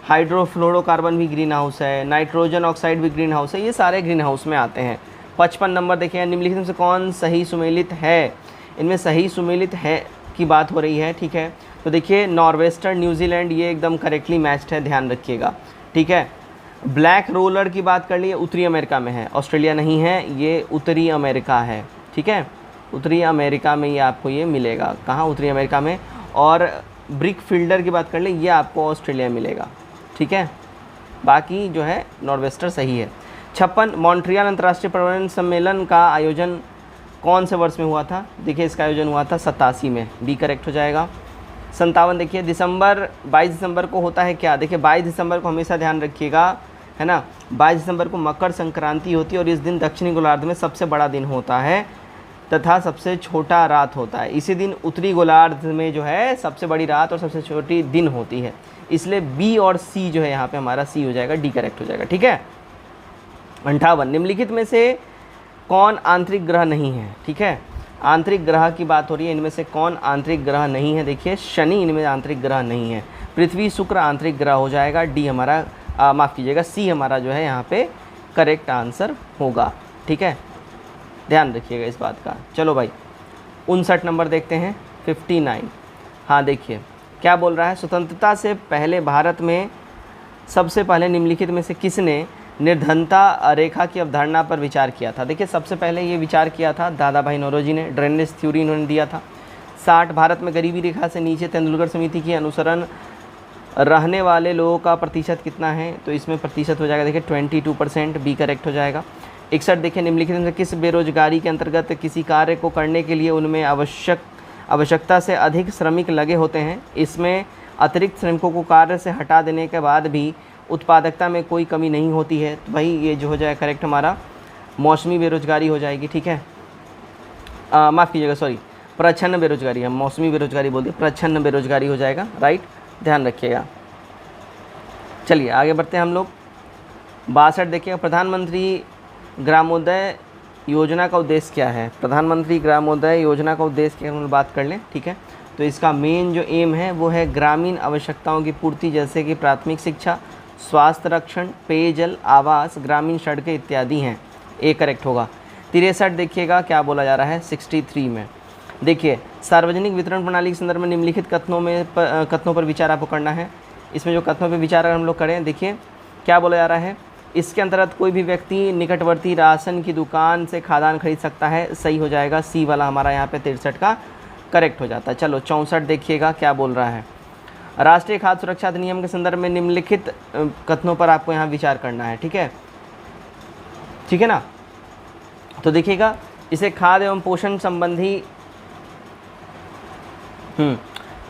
हाइड्रोफ्लोरोकार्बन भी ग्रीन हाउस है, नाइट्रोजन ऑक्साइड भी ग्रीन हाउस है, ये सारे ग्रीन हाउस में आते हैं। 55 नंबर देखिए, निम्नलिखित में से कौन सही सुमेलित है, इनमें सही सुमेलित है की बात हो रही है, ठीक है। तो देखिए नॉर्वेस्टर्न न्यूजीलैंड, ये एकदम करेक्टली मैच्ड है, ध्यान रखिएगा, ठीक है। ब्लैक रोलर की बात कर लिए, उत्तरी अमेरिका में है, ऑस्ट्रेलिया नहीं है, ये उत्तरी अमेरिका है, ठीक है, उत्तरी अमेरिका में ये आपको ये मिलेगा, कहाँ, उत्तरी अमेरिका में। और ब्रिक फील्डर की बात कर ले, ये आपको ऑस्ट्रेलिया में मिलेगा, ठीक है, बाकी जो है नॉर्वेस्टर सही है। 56 मॉन्ट्रियल अंतर्राष्ट्रीय पर्यावरण सम्मेलन का आयोजन कौन से वर्ष में हुआ था? देखिए इसका आयोजन हुआ था 87 में, डी करेक्ट हो जाएगा। 57 देखिए 22 दिसंबर को होता है क्या? देखिए 22 दिसंबर को हमेशा ध्यान रखिएगा, है ना, 22 दिसंबर को मकर संक्रांति होती है और इस दिन दक्षिणी गोलार्ध में सबसे बड़ा दिन होता है तथा सबसे छोटा रात होता है। इसी दिन उत्तरी गोलार्ध में जो है सबसे बड़ी रात और सबसे छोटी दिन होती है, इसलिए बी और सी जो है यहाँ पे हमारा सी हो जाएगा, डी करेक्ट हो जाएगा, ठीक है। 58 निम्नलिखित में से कौन आंतरिक ग्रह नहीं है? ठीक है, आंतरिक ग्रह की बात हो रही है, इनमें से कौन आंतरिक ग्रह नहीं है? देखिए शनि इनमें आंतरिक ग्रह नहीं है, पृथ्वी शुक्र आंतरिक ग्रह हो जाएगा, डी हमारा माफ़ कीजिएगा सी हमारा जो है यहाँ पे करेक्ट आंसर होगा, ठीक है, ध्यान रखिएगा इस बात का। चलो भाई 59 नंबर देखते हैं, 59। हाँ देखिए क्या बोल रहा है, स्वतंत्रता से पहले भारत में सबसे पहले निम्नलिखित में से किसने निर्धनता रेखा की अवधारणा पर विचार किया था? देखिए सबसे पहले ये विचार किया था दादा भाई नौरोजी ने, ड्रेनेज थ्योरी इन्होंने दिया था। 60 भारत में गरीबी रेखा से नीचे तेंदुलकर समिति की अनुसरण रहने वाले लोगों का प्रतिशत कितना है? तो इसमें प्रतिशत हो जाएगा देखिए 22%, बी करेक्ट हो जाएगा। 61 देखिए निम्नलिखित में से किस बेरोजगारी के अंतर्गत किसी कार्य को करने के लिए उनमें आवश्यकता से अधिक श्रमिक लगे होते हैं? इसमें अतिरिक्त श्रमिकों को कार्य से हटा देने के बाद भी उत्पादकता में कोई कमी नहीं होती है, तो भाई ये जो हो जाएगा करेक्ट हमारा मौसमी बेरोजगारी हो जाएगी, ठीक है, माफ़ कीजिएगा सॉरी प्रच्छन्न बेरोजगारी, हम मौसमी बेरोजगारी बोल दिए, प्रच्छन्न बेरोजगारी हो जाएगा, राइट, ध्यान रखिएगा। चलिए आगे बढ़ते हैं हम लोग। 62 देखिएगा प्रधानमंत्री ग्रामोदय योजना का उद्देश्य क्या है? प्रधानमंत्री ग्रामोदय योजना का उद्देश्य की हम बात कर लें, ठीक है, तो इसका मेन जो एम है वो है ग्रामीण आवश्यकताओं की पूर्ति, जैसे कि प्राथमिक शिक्षा, स्वास्थ्य रक्षण, पेयजल, आवास, ग्रामीण सड़कें इत्यादि हैं, ए करेक्ट होगा। 63 देखिएगा क्या बोला जा रहा है 63 में, देखिए सार्वजनिक वितरण प्रणाली के संदर्भ में निम्नलिखित कथनों पर विचार आपको करना है। इसमें जो कथनों पर विचार अगर हम लोग करें, देखिए क्या बोला जा रहा है, इसके अंतर्गत कोई भी व्यक्ति निकटवर्ती राशन की दुकान से खाद्यान्न खरीद सकता है, सही हो जाएगा, सी वाला हमारा यहाँ पे 63 का करेक्ट हो जाता है। चलो 64 देखिएगा क्या बोल रहा है, राष्ट्रीय खाद्य सुरक्षा अधिनियम के संदर्भ में निम्नलिखित कथनों पर आपको यहाँ विचार करना है, ठीक है, ठीक है ना। तो देखिएगा इसे खाद्य एवं पोषण संबंधी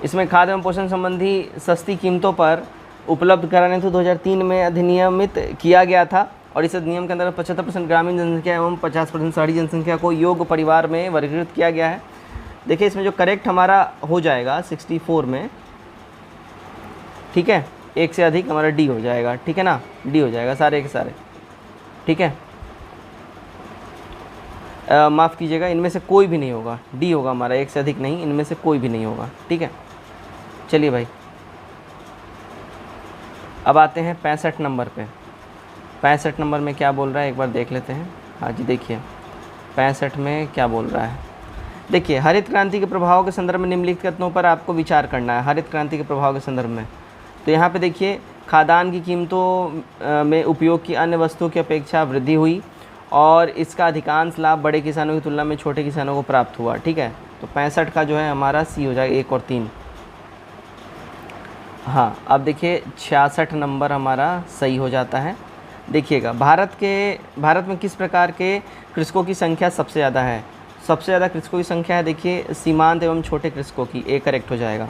इसमें खाद्य एवं पोषण संबंधी सस्ती कीमतों पर उपलब्ध कराने हेतु 2003 में अधिनियमित किया गया था और इस अधिनियम के अंदर 75% ग्रामीण जनसंख्या एवं 50% शहरी जनसंख्या को योग्य परिवार में वर्गीकृत किया गया है। देखिए इसमें जो करेक्ट हमारा हो जाएगा 64 में, ठीक है, एक से अधिक हमारा डी हो जाएगा, ठीक है ना, डी हो जाएगा सारे के सारे, ठीक है, माफ़ कीजिएगा इनमें से कोई भी नहीं होगा, डी होगा हमारा, एक से अधिक नहीं, इनमें से कोई भी नहीं होगा, ठीक है। चलिए भाई अब आते हैं 65 नंबर पे। 65 नंबर में क्या बोल रहा है एक बार देख लेते हैं। हाँ जी देखिए 65 में क्या बोल रहा है, देखिए हरित क्रांति के प्रभाव के संदर्भ में निम्नलिखित कथनों पर आपको विचार करना है। हरित क्रांति के प्रभाव के संदर्भ में तो यहाँ पे देखिए खाद्यान्न की कीमतों में उपयोग की अन्य वस्तुओं की अपेक्षा वृद्धि हुई और इसका अधिकांश लाभ बड़े किसानों की तुलना में छोटे किसानों को प्राप्त हुआ, ठीक है। तो 65 का जो है हमारा सी हो जाएगा, 1 और 3। हाँ अब देखिए 66 नंबर हमारा सही हो जाता है। देखिएगा भारत में किस प्रकार के कृषकों की संख्या सबसे ज़्यादा है? सबसे ज़्यादा कृषकों की संख्या है देखिए सीमांत एवं छोटे कृषकों की, ए करेक्ट हो जाएगा।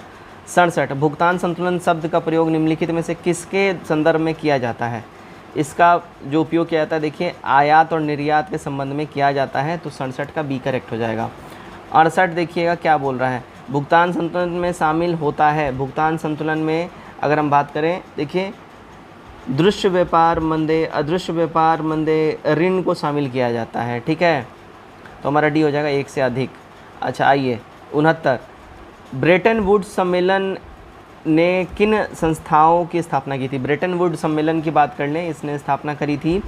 67 भुगतान संतुलन शब्द का प्रयोग निम्नलिखित में से किसके संदर्भ में किया जाता है? इसका जो उपयोग किया जाता है देखिए आयात और निर्यात के संबंध में किया जाता है, तो 67 का बी करेक्ट हो जाएगा। 68 देखिएगा क्या बोल रहा है, भुगतान संतुलन में शामिल होता है। भुगतान संतुलन में अगर हम बात करें देखिए दृश्य व्यापार मंदे, अदृश्य व्यापार मंदे, ऋण को शामिल किया जाता है, ठीक है, तो हमारा डी हो जाएगा, 1 से अधिक। अच्छा आइए 69 ब्रेटन वुड्स सम्मेलन ने किन संस्थाओं की स्थापना की थी? ब्रेटन वुड्स सम्मेलन की बात कर लें, इसने स्थापना करी थी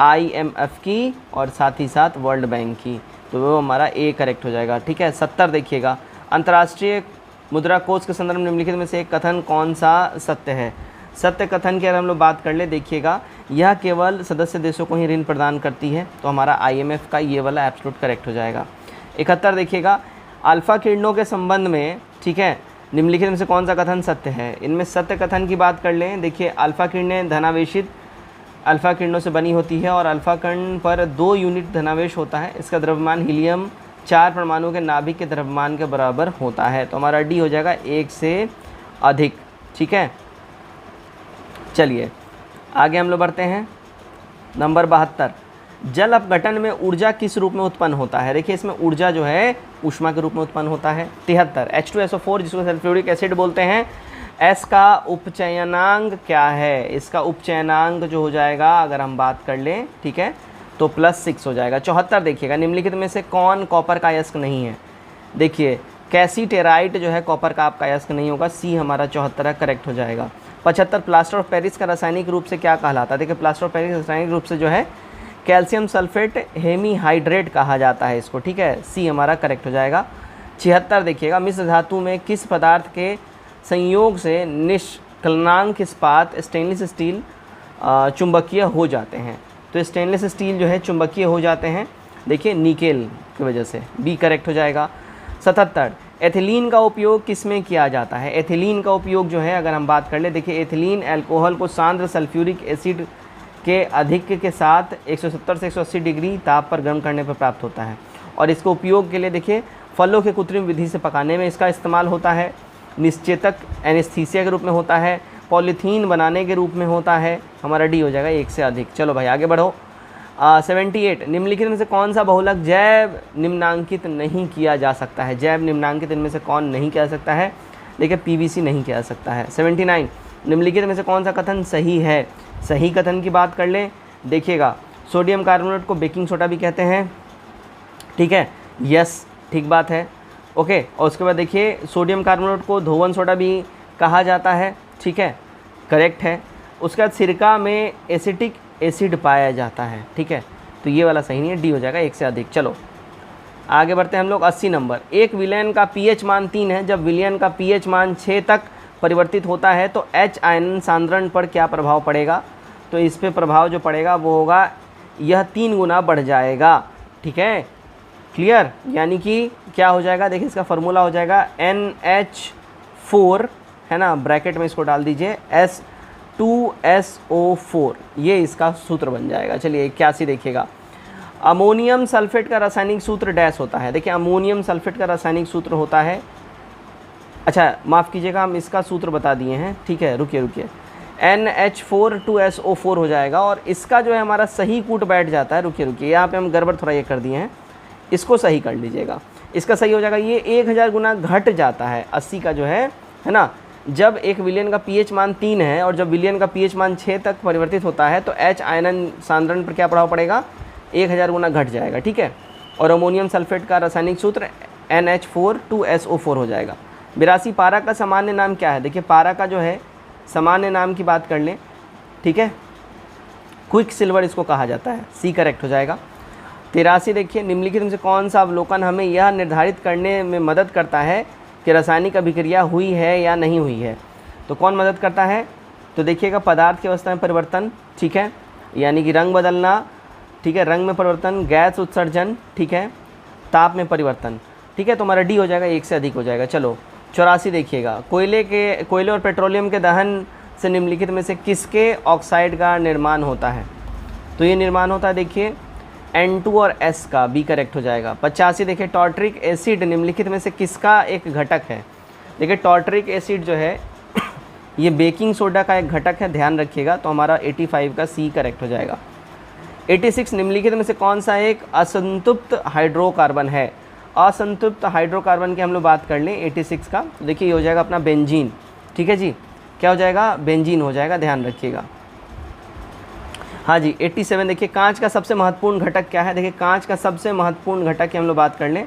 IMF की और साथ ही साथ वर्ल्ड बैंक की, तो वो हमारा ए करेक्ट हो जाएगा, ठीक है। 70 देखिएगा अंतर्राष्ट्रीय मुद्रा कोष के संदर्भ में निम्नलिखित में से एक कथन कौन सा सत्य है? सत्य कथन की अगर हम लोग बात कर ले देखिएगा यह केवल सदस्य देशों को ही ऋण प्रदान करती है, तो हमारा IMF का ये वाला एब्सोल्यूट करेक्ट हो जाएगा। 71 देखिएगा, अल्फा किरणों के संबंध में, ठीक है, निम्नलिखित में से कौन सा कथन सत्य है। इनमें सत्य कथन की बात कर लें। देखिए, अल्फा किरणें धनावेशित अल्फा किरणों से बनी होती है और अल्फा किरण पर 2 यूनिट धनावेश होता है। इसका द्रव्यमान हीलियम 4 परमाणुओं के नाभिक के द्रव्यमान के बराबर होता है, तो हमारा डी हो जाएगा 1 से अधिक। ठीक है, चलिए आगे हम लोग बढ़ते हैं। नंबर 72, जल अपघटन में ऊर्जा किस रूप में उत्पन्न होता है। देखिए, इसमें ऊर्जा जो है ऊष्मा के रूप में उत्पन्न होता है। 73, H2SO4 जिसको सल्फ्यूरिक एसिड बोलते हैं, S का उपचयनांक क्या है। इसका उपचयनांक जो हो जाएगा, अगर हम बात कर लें, ठीक है, तो +6 हो जाएगा। 74 देखिएगा, निम्नलिखित में से कौन कॉपर का अयस्क नहीं है। देखिए, कैसीटेराइट जो है कॉपर का आपका अयस्क नहीं होगा, सी हमारा 74 करेक्ट हो जाएगा। 75, प्लास्टर ऑफ पेरिस का रासायनिक रूप से क्या कहलाता है। देखिए, प्लास्टर ऑफ पेरिस रासायनिक रूप से जो है कैल्शियम सल्फेट हेमीहाइड्रेट कहा जाता है इसको, ठीक है, सी हमारा करेक्ट हो जाएगा। 76 देखिएगा, मिश्र धातु में किस पदार्थ के संयोग से निष्कलनांक इस्पात स्टेनलेस स्टील चुंबकीय हो जाते हैं। तो स्टेनलेस स्टील जो है चुंबकीय हो जाते हैं, देखिए, निकेल की वजह से, बी करेक्ट हो जाएगा। 77, एथिलीन का उपयोग किस में किया जाता है। एथिलीन का उपयोग जो है, अगर हम बात कर ले, देखिए, एथिलीन अल्कोहल को सांद्र सल्फ्यूरिक एसिड के अधिक के साथ 170 से 180 डिग्री ताप पर गर्म करने पर प्राप्त होता है, और इसको उपयोग के लिए देखिए फलों के कृत्रिम विधि से पकाने में इसका इस्तेमाल होता है, निश्चेतक एनेस्थीसिया के रूप में होता है, पॉलीथीन बनाने के रूप में होता है। हमारा डी हो जाएगा 1 से अधिक। चलो भाई आगे बढ़ो। 78, निम्नलिखित में से कौन सा बहुलक जैव निम्नांकित नहीं किया जा सकता है। जैव निम्नांकित इनमें से कौन नहीं किया जा सकता है। देखिए, PVC नहीं किया जा सकता है। 79, निम्नलिखित में से कौन सा कथन सही है। सही कथन की बात कर लें, देखिएगा, सोडियम कार्बोनेट को बेकिंग सोडा भी कहते हैं, ठीक है, यस, ठीक बात है, ओके। और उसके बाद देखिए, सोडियम कार्बोनेट को धोवन सोडा भी कहा जाता है, ठीक है, करेक्ट है। उसके बाद सिरका में एसिटिक एसिड पाया जाता है, ठीक है, तो ये वाला सही नहीं है, डी हो जाएगा 1 से अधिक। चलो आगे बढ़ते हैं हम लोग। 80 नंबर, एक विलयन का pH मान 3 है, जब विलयन का pH मान 6 तक परिवर्तित होता है तो H आयन सांद्रण पर क्या प्रभाव पड़ेगा। तो इस पे प्रभाव जो पड़ेगा वो होगा, यह 3 गुना बढ़ जाएगा, ठीक है, क्लियर। यानी कि क्या हो जाएगा, देखिए, इसका फॉर्मूला हो जाएगा NH4, है ना, ब्रैकेट में इसको डाल दीजिए, S2SO4, ये इसका सूत्र बन जाएगा। चलिए 81 देखिएगा, अमोनियम सल्फेट का रासायनिक सूत्र डैश होता है। देखिए, अमोनियम सल्फेट का रासायनिक सूत्र होता है, अच्छा माफ़ कीजिएगा, हम इसका सूत्र बता दिए हैं, ठीक है, रुकिए NH4 हो जाएगा, और इसका जो है हमारा सही कूट बैठ जाता है। रुकिए, यहाँ पे हम गड़बड़ थोड़ा ये कर दिए हैं, इसको सही कर लीजिएगा। इसका सही हो जाएगा, ये 1000 गुना घट जाता है 80 का जो है ना। जब एक विलयन का pH मान 3 है और जब विलयन का pH मान 6 तक परिवर्तित होता है तो H आयन सांद्रण पर क्या प्रभाव पड़ेगा, 1000 गुना घट जाएगा, ठीक है। और अमोनियम सल्फेट का रासायनिक सूत्र NH4 हो जाएगा। 82, पारा का सामान्य नाम क्या है। देखिए, पारा का जो है सामान्य नाम की बात कर लें, ठीक है, क्विक सिल्वर इसको कहा जाता है, सी करेक्ट हो जाएगा। 83 देखिए, निम्नलिखित में से कौन सा अवलोकन हमें यह निर्धारित करने में मदद करता है कि रासायनिक अभिक्रिया हुई है या नहीं हुई है। तो कौन मदद करता है, तो देखिएगा, पदार्थ की अवस्था में परिवर्तन, ठीक है, यानी कि रंग बदलना, ठीक है, रंग में परिवर्तन, गैस उत्सर्जन, ठीक है, ताप में परिवर्तन, ठीक है, तो हमारा डी हो जाएगा 1 से अधिक हो जाएगा। चलो 84 देखिएगा, कोयले और पेट्रोलियम के दहन से निम्नलिखित में से किसके ऑक्साइड का निर्माण होता है। तो ये निर्माण होता है, देखिए, N2 और S का, बी करेक्ट हो जाएगा। 85 देखिए, टॉर्टरिक एसिड निम्नलिखित में से किसका एक घटक है। देखिए, टॉर्टरिक एसिड जो है ये बेकिंग सोडा का एक घटक है, ध्यान रखिएगा, तो हमारा 85 का सी करेक्ट हो जाएगा। 86, निम्नलिखित में से कौन सा एक असंतृप्त हाइड्रोकार्बन है। असंतृप्त हाइड्रोकार्बन की हम लोग बात कर लें 86 का, तो देखिए ये हो जाएगा अपना बेंजीन, ठीक है जी, क्या हो जाएगा, बेंजीन हो जाएगा, ध्यान रखिएगा। हाँ जी, 87 देखिए, कांच का सबसे महत्वपूर्ण घटक क्या है। देखिए, कांच का सबसे महत्वपूर्ण घटक की हम लोग बात कर लें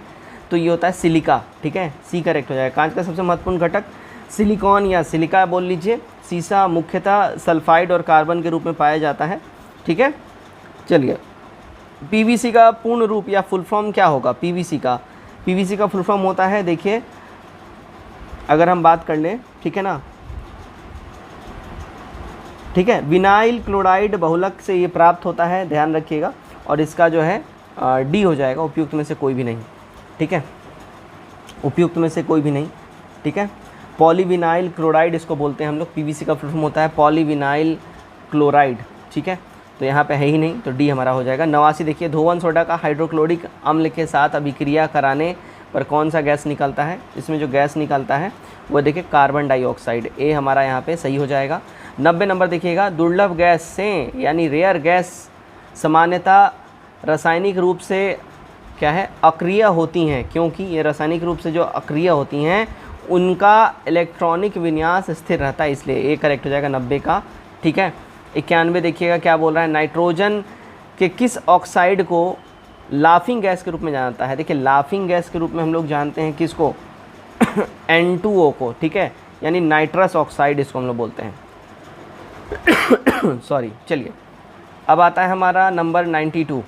तो ये होता है सिलिका, ठीक है, सी करेक्ट हो जाएगा। कांच का सबसे महत्वपूर्ण घटक सिलिकॉन या सिलिका बोल लीजिए। सीसा मुख्यतः सल्फाइड और कार्बन के रूप में पाया जाता है, ठीक है। चलिए, PVC का पूर्ण रूप या फुल फॉर्म क्या होगा। PVC का फुल फॉर्म होता है, देखिए, अगर हम बात कर लें, ठीक है ना, ठीक है। विनाइल क्लोराइड बहुलक से ये प्राप्त होता है, ध्यान रखिएगा। और इसका जो है डी हो जाएगा, उपयुक्त में से कोई भी नहीं, ठीक है, उपयुक्त में से कोई भी नहीं, ठीक है। पॉलीविनाइल क्लोराइड इसको बोलते हैं हम लोग, पीवीसी का फुल फॉर्म होता है पॉलीविनाइल क्लोराइड, ठीक है। तो यहाँ पे है ही नहीं, तो डी हमारा हो जाएगा। 89 देखिए, धोवन सोडा का हाइड्रोक्लोरिक अम्ल के साथ अभिक्रिया कराने पर कौन सा गैस निकलता है? इसमें जो गैस निकलता है वो देखिए कार्बन डाइऑक्साइड, ए हमारा यहाँ पे सही हो जाएगा। 90 नंबर देखिएगा, दुर्लभ गैस से यानी रेयर गैस सामान्यतः रासायनिक रूप से क्या है, अक्रिय होती हैं, क्योंकि ये रासायनिक रूप से जो अक्रिय होती हैं उनका इलेक्ट्रॉनिक विन्यास स्थिर रहता है, इसलिए ए करेक्ट हो जाएगा 90 का, ठीक है। 91 देखिएगा क्या बोल रहा है, नाइट्रोजन के किस ऑक्साइड को लाफिंग गैस के रूप में जाना जाता है? देखिए लाफिंग गैस के रूप में हम लोग जानते हैं किसको N2O को, ठीक है, यानी नाइट्रस ऑक्साइड इसको हम लोग बोलते हैं सॉरी। चलिए अब आता है हमारा नंबर 92।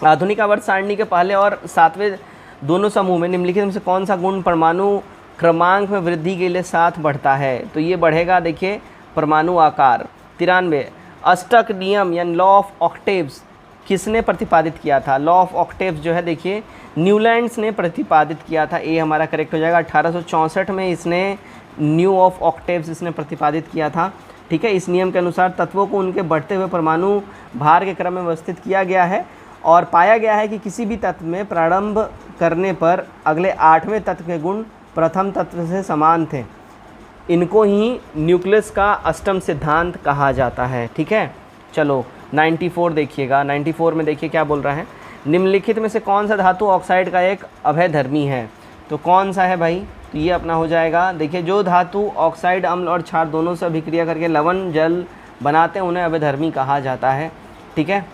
आधुनिक आवर्त सारणी के पहले और 7वें दोनों समूह में निम्नलिखित में से कौन सा गुण परमाणु क्रमांक में वृद्धि के लिए साथ बढ़ता है? तो ये बढ़ेगा देखिए परमाणु आकार। 93 अष्टक नियम यानी लॉ ऑफ ऑक्टेव्स किसने प्रतिपादित किया था? लॉ ऑफ ऑक्टेव्स जो है देखिए न्यूलैंड्स ने प्रतिपादित किया था, ए हमारा करेक्ट हो जाएगा। 1864 में इसने न्यू ऑफ ऑक्टेव्स इसने प्रतिपादित किया था, ठीक है। इस नियम के अनुसार तत्वों को उनके बढ़ते हुए परमाणु भार के क्रम में व्यवस्थित किया गया है और पाया गया है कि किसी भी तत्व में प्रारंभ करने पर अगले 8वें तत्व के गुण प्रथम तत्व से समान थे। इनको ही न्यूक्लियस का अष्टम सिद्धांत कहा जाता है, ठीक है। चलो 94 देखिएगा, 94 में देखिए क्या बोल रहा है, निम्नलिखित में से कौन सा धातु ऑक्साइड का एक अभयधर्मी है? तो कौन सा है भाई? तो ये अपना हो जाएगा, देखिए जो धातु ऑक्साइड अम्ल और क्षार दोनों से अभिक्रिया करके लवण जल बनाते हैं उन्हें अभयधर्मी कहा जाता है, ठीक है।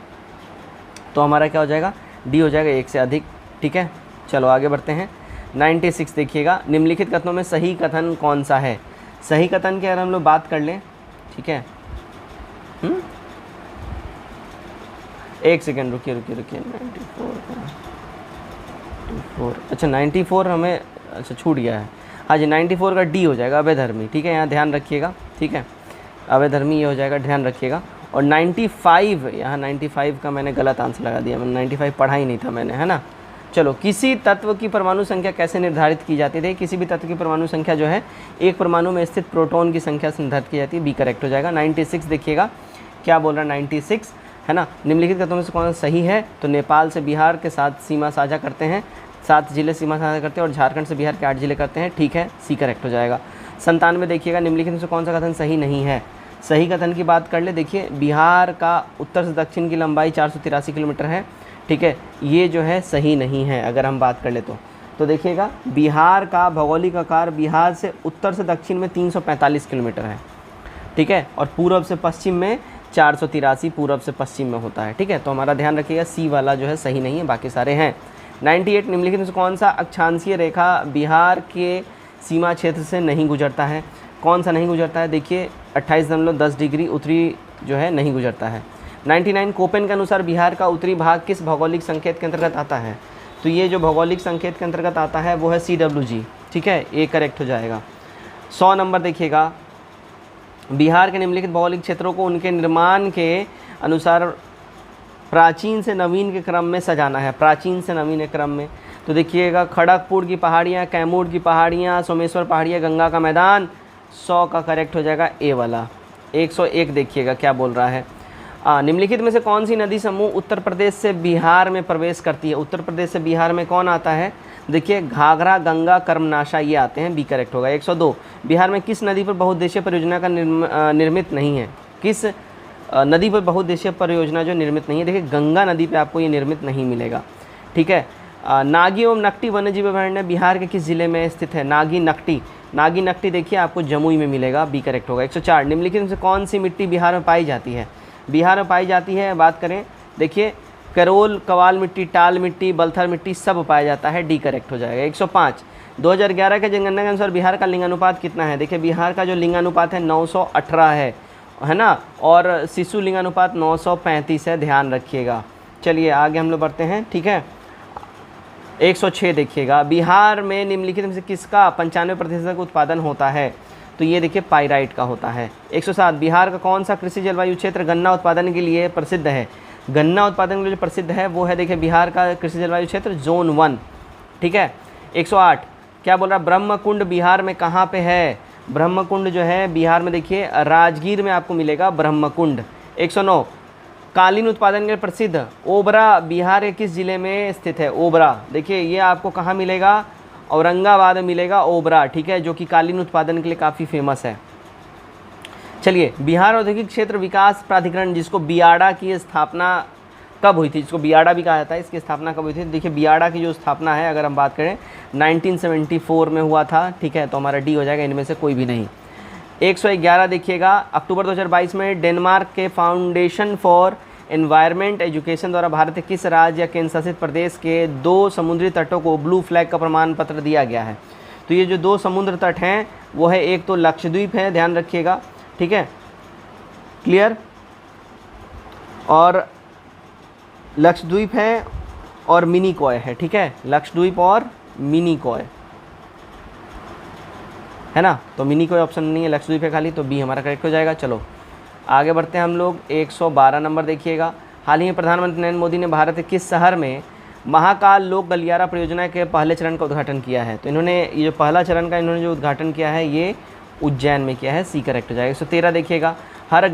तो हमारा क्या हो जाएगा, डी हो जाएगा, एक से अधिक, ठीक है। चलो आगे बढ़ते हैं। 96 देखिएगा, निम्नलिखित कथनों में सही कथन कौन सा है? सही कथन की अगर हम लोग बात कर लें, ठीक है, एक सेकेंड रुकिए 94 अच्छा 94 हमें अच्छा छूट गया है, हाँ जी 94 का डी हो जाएगा अभयधर्मी, ठीक है, यहाँ ध्यान रखिएगा, ठीक है, अभयधर्मी ये हो जाएगा, ध्यान रखिएगा। और 95 यहाँ 95 का मैंने गलत आंसर लगा दिया, मैंने 95 पढ़ा ही नहीं था मैंने, है ना। चलो किसी तत्व की परमाणु संख्या कैसे निर्धारित की जाती है? किसी भी तत्व की परमाणु संख्या जो है एक परमाणु में स्थित प्रोटॉन की संख्या से निर्धारित की जाती है, बी करेक्ट हो जाएगा। 96 देखिएगा क्या बोल रहा है, 96 है ना। निम्नलिखित कथनों में से कौन सा सही है? तो नेपाल से बिहार के साथ सीमा साझा करते हैं, 7 जिले सीमा साझा करते हैं और झारखंड से बिहार के 8 जिले करते हैं, ठीक है, सी करेक्ट हो जाएगा। 97 देखिएगा, निम्नलिखित में से कौन सा कथन सही नहीं है? सही कथन की बात कर ले, देखिए बिहार का उत्तर से दक्षिण की लंबाई 483 किलोमीटर है, ठीक है, ये जो है सही नहीं है अगर हम बात कर ले तो देखिएगा बिहार का भौगोलिक आकार बिहार से उत्तर से दक्षिण में 345 किलोमीटर है, ठीक है, और पूर्व से पश्चिम में 483 पूर्व से पश्चिम में होता है, ठीक है। तो हमारा ध्यान रखिएगा सी वाला जो है सही नहीं है, बाकी सारे हैं। 98 निम्नलिखित में से कौन सा अक्षांशीय रेखा बिहार के सीमा क्षेत्र से नहीं गुजरता है? कौन सा नहीं गुजरता है? देखिए 28.10 डिग्री उत्तरी जो है नहीं गुजरता है। 99 कोपेन के अनुसार बिहार का उत्तरी भाग किस भौगोलिक संकेत के अंतर्गत आता है? तो ये जो भौगोलिक संकेत के अंतर्गत आता है वो है CWG, ठीक है, ये करेक्ट हो जाएगा। 100 नंबर देखिएगा, बिहार के निम्नलिखित भौगोलिक क्षेत्रों को उनके निर्माण के अनुसार प्राचीन से नवीन के क्रम में सजाना है, प्राचीन से नवीन के क्रम में। तो देखिएगा खड़गपुर की पहाड़ियाँ, कैमूर की पहाड़ियाँ, सोमेश्वर पहाड़ियाँ, गंगा का मैदान, 100 का करेक्ट हो जाएगा ए वाला। 101 देखिएगा क्या बोल रहा है, निम्नलिखित में से कौन सी नदी समूह उत्तर प्रदेश से बिहार में प्रवेश करती है? उत्तर प्रदेश से बिहार में कौन आता है? देखिए घाघरा, गंगा, कर्मनाशा ये आते हैं, बी करेक्ट होगा। 102 बिहार में किस नदी पर बहुउद्देशीय परियोजना का निर्मित नहीं है? किस नदी पर बहुउद्देशीय परियोजना जो निर्मित नहीं है? देखिए गंगा नदी पे आपको ये निर्मित नहीं मिलेगा, ठीक है। नागी एवं नकटी वन्यजीव अभयारण्य बिहार के किस जिले में स्थित है? नागी नकटी देखिए आपको जमुई में मिलेगा, बी करेक्ट होगा। 104 निम्नलिखित में से कौन सी मिट्टी बिहार में पाई जाती है? बिहार में पाई जाती है, बात करें देखिए करोल, कवाल मिट्टी, टाल मिट्टी, बलथर मिट्टी सब पाया जाता है, डी करेक्ट हो जाएगा। 105 2011 के जनगणना के अनुसार बिहार का लिंगानुपात कितना है? देखिए बिहार का जो लिंगानुपात है 918 है ना, और शिशु लिंगानुपात 935 है, ध्यान रखिएगा। चलिए आगे हम लोग बढ़ते हैं, ठीक है। 106 देखिएगा, बिहार में निम्नलिखित में से किसका 95% उत्पादन होता है? तो ये देखिए पाइराइट का होता है। 107 बिहार का कौन सा कृषि जलवायु क्षेत्र गन्ना उत्पादन के लिए प्रसिद्ध है? गन्ना उत्पादन के लिए जो प्रसिद्ध है वो है देखिए बिहार का कृषि जलवायु क्षेत्र जोन 1, ठीक है। 108 क्या बोल रहा है, ब्रह्मकुंड बिहार में कहाँ पे है? ब्रह्मकुंड जो है बिहार में देखिए राजगीर में आपको मिलेगा ब्रह्मकुंड। 109 कालीन उत्पादन के लिए प्रसिद्ध ओबरा बिहार के किस जिले में स्थित है? ओबरा देखिए ये आपको कहाँ मिलेगा? औरंगाबाद में मिलेगा ओबरा, ठीक है, जो कि कालीन उत्पादन के लिए काफ़ी फेमस है। चलिए बिहार औद्योगिक क्षेत्र विकास प्राधिकरण जिसको बियाडा की स्थापना कब हुई थी, जिसको बियाडा भी कहा जाता है, इसकी स्थापना कब हुई थी? देखिए बियाडा की जो स्थापना है अगर हम बात करें 1974 में हुआ था, ठीक है, तो हमारा डी हो जाएगा, इनमें से कोई भी नहीं। 111 देखिएगा अक्टूबर 2022 में डेनमार्क के फाउंडेशन फॉर एनवायरनमेंट एजुकेशन द्वारा भारत के किस राज्य या केंद्र शासित प्रदेश के 2 समुद्री तटों को ब्लू फ्लैग का प्रमाण पत्र दिया गया है? तो ये जो 2 समुद्र तट हैं वो है, एक तो लक्षद्वीप है, ध्यान रखिएगा, ठीक है, क्लियर, और लक्षद्वीप है और मिनिकॉय है, ठीक है, लक्षद्वीप और मिनिकॉय है ना, तो मिनिकॉय ऑप्शन नहीं है, लक्षद्वीप है खाली, तो बी हमारा करेक्ट हो जाएगा। चलो आगे बढ़ते हैं हम लोग। 112 नंबर देखिएगा हाल ही में प्रधानमंत्री नरेंद्र मोदी ने भारत के किस शहर में महाकाल लोक गलियारा परियोजना के पहले चरण का उद्घाटन किया है? तो इन्होंने ये जो पहला चरण का इन्होंने जो उद्घाटन किया है ये उज्जैन में किया है, सी करेक्ट हो जाएगा। 113 देखिएगा हर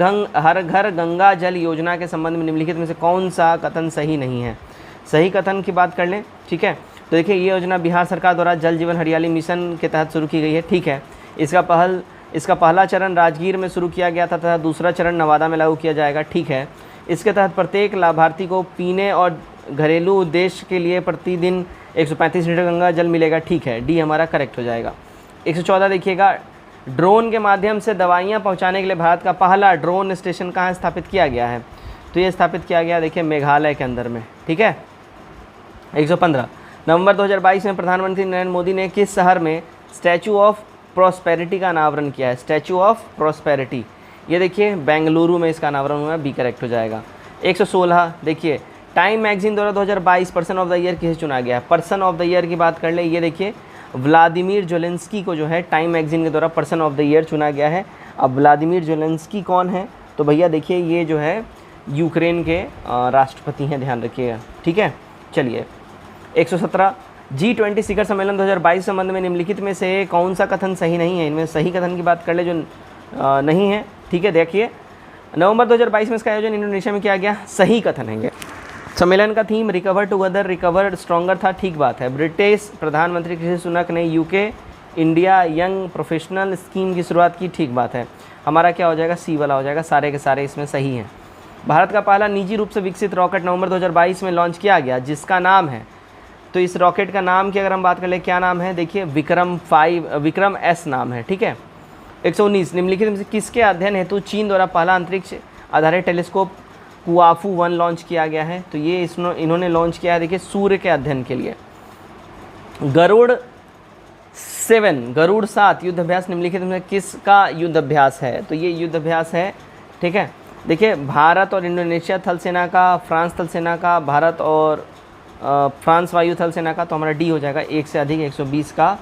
घर गंगा जल योजना के संबंध में निम्नलिखित में से कौन सा कथन सही नहीं है? सही कथन की बात कर लें, ठीक है, तो देखिए ये योजना बिहार सरकार द्वारा जल जीवन हरियाली मिशन के तहत शुरू की गई है, ठीक है। इसका पहला चरण राजगीर में शुरू किया गया था तथा दूसरा चरण नवादा में लागू किया जाएगा, ठीक है। इसके तहत प्रत्येक लाभार्थी को पीने और घरेलू उद्देश्य के लिए प्रतिदिन 135 लीटर गंगा जल मिलेगा, ठीक है, डी हमारा करेक्ट हो जाएगा। 114 देखिएगा ड्रोन के माध्यम से दवाइयाँ पहुँचाने के लिए भारत का पहला ड्रोन स्टेशन कहाँ स्थापित किया गया है? तो ये स्थापित किया गया देखिए मेघालय के अंदर में, ठीक है। 115 नवंबर 2022 में प्रधानमंत्री नरेंद्र मोदी ने किस शहर में स्टैचू ऑफ प्रॉस्पेरिटी का अनावरण किया है? स्टैचू ऑफ प्रॉस्पेरिटी, ये देखिए बेंगलुरु में इसका अनावरण हुआ है, बी करेक्ट हो जाएगा। 116 देखिए टाइम मैगजीन द्वारा 2022 पर्सन ऑफ द ईयर किसे चुना गया है? पर्सन ऑफ द ईयर की बात कर ले, ये देखिए व्लादिमीर ज़ेलेंस्की को जो है टाइम मैगजीन के द्वारा पर्सन ऑफ द ईयर चुना गया है। अब व्लादिमीर ज़ेलेंस्की कौन है? तो भैया देखिए ये जो है यूक्रेन के राष्ट्रपति हैं, ध्यान रखिएगा, ठीक है। चलिए 117 G20 शिखर सम्मेलन 2022 संबंध में निम्नलिखित में से कौन सा कथन सही नहीं है? इनमें सही कथन की बात कर ले जो नहीं है, ठीक है। देखिए नवंबर 2022 में इसका आयोजन इंडोनेशिया में किया गया, सही कथन है। सम्मेलन का theme recover together recover stronger था, ठीक बात है। ब्रिटिश प्रधानमंत्री ऋषि सुनक ने UK India young professional scheme की शुरुआत की, ठीक बात है। हमारा क्या हो जाएगा? सी वाला हो जाएगा, सारे के सारे इसमें सही हैं। भारत का पहला निजी रूप से विकसित रॉकेट नवंबर 2022 में लॉन्च किया गया जिसका नाम है, तो इस रॉकेट का नाम की अगर हम बात कर ले क्या नाम है? देखिए विक्रम S नाम है, ठीक है। 119 निम्नलिखित में से किसके अध्ययन हेतु चीन द्वारा पहला अंतरिक्ष आधारित टेलीस्कोप कुआफू 1 लॉन्च किया गया है? तो ये इन्होंने लॉन्च किया है देखिए सूर्य के अध्ययन के लिए। गरुड़ 7 युद्ध अभ्यास निम्नलिखित में किसका युद्ध अभ्यास है? तो ये युद्ध अभ्यास है, ठीक है। देखिए भारत और इंडोनेशिया थल सेना का, फ्रांस थल सेना का, भारत और फ्रांस वायु थल सेना का, तो हमारा डी हो जाएगा। एक से अधिक 120 का,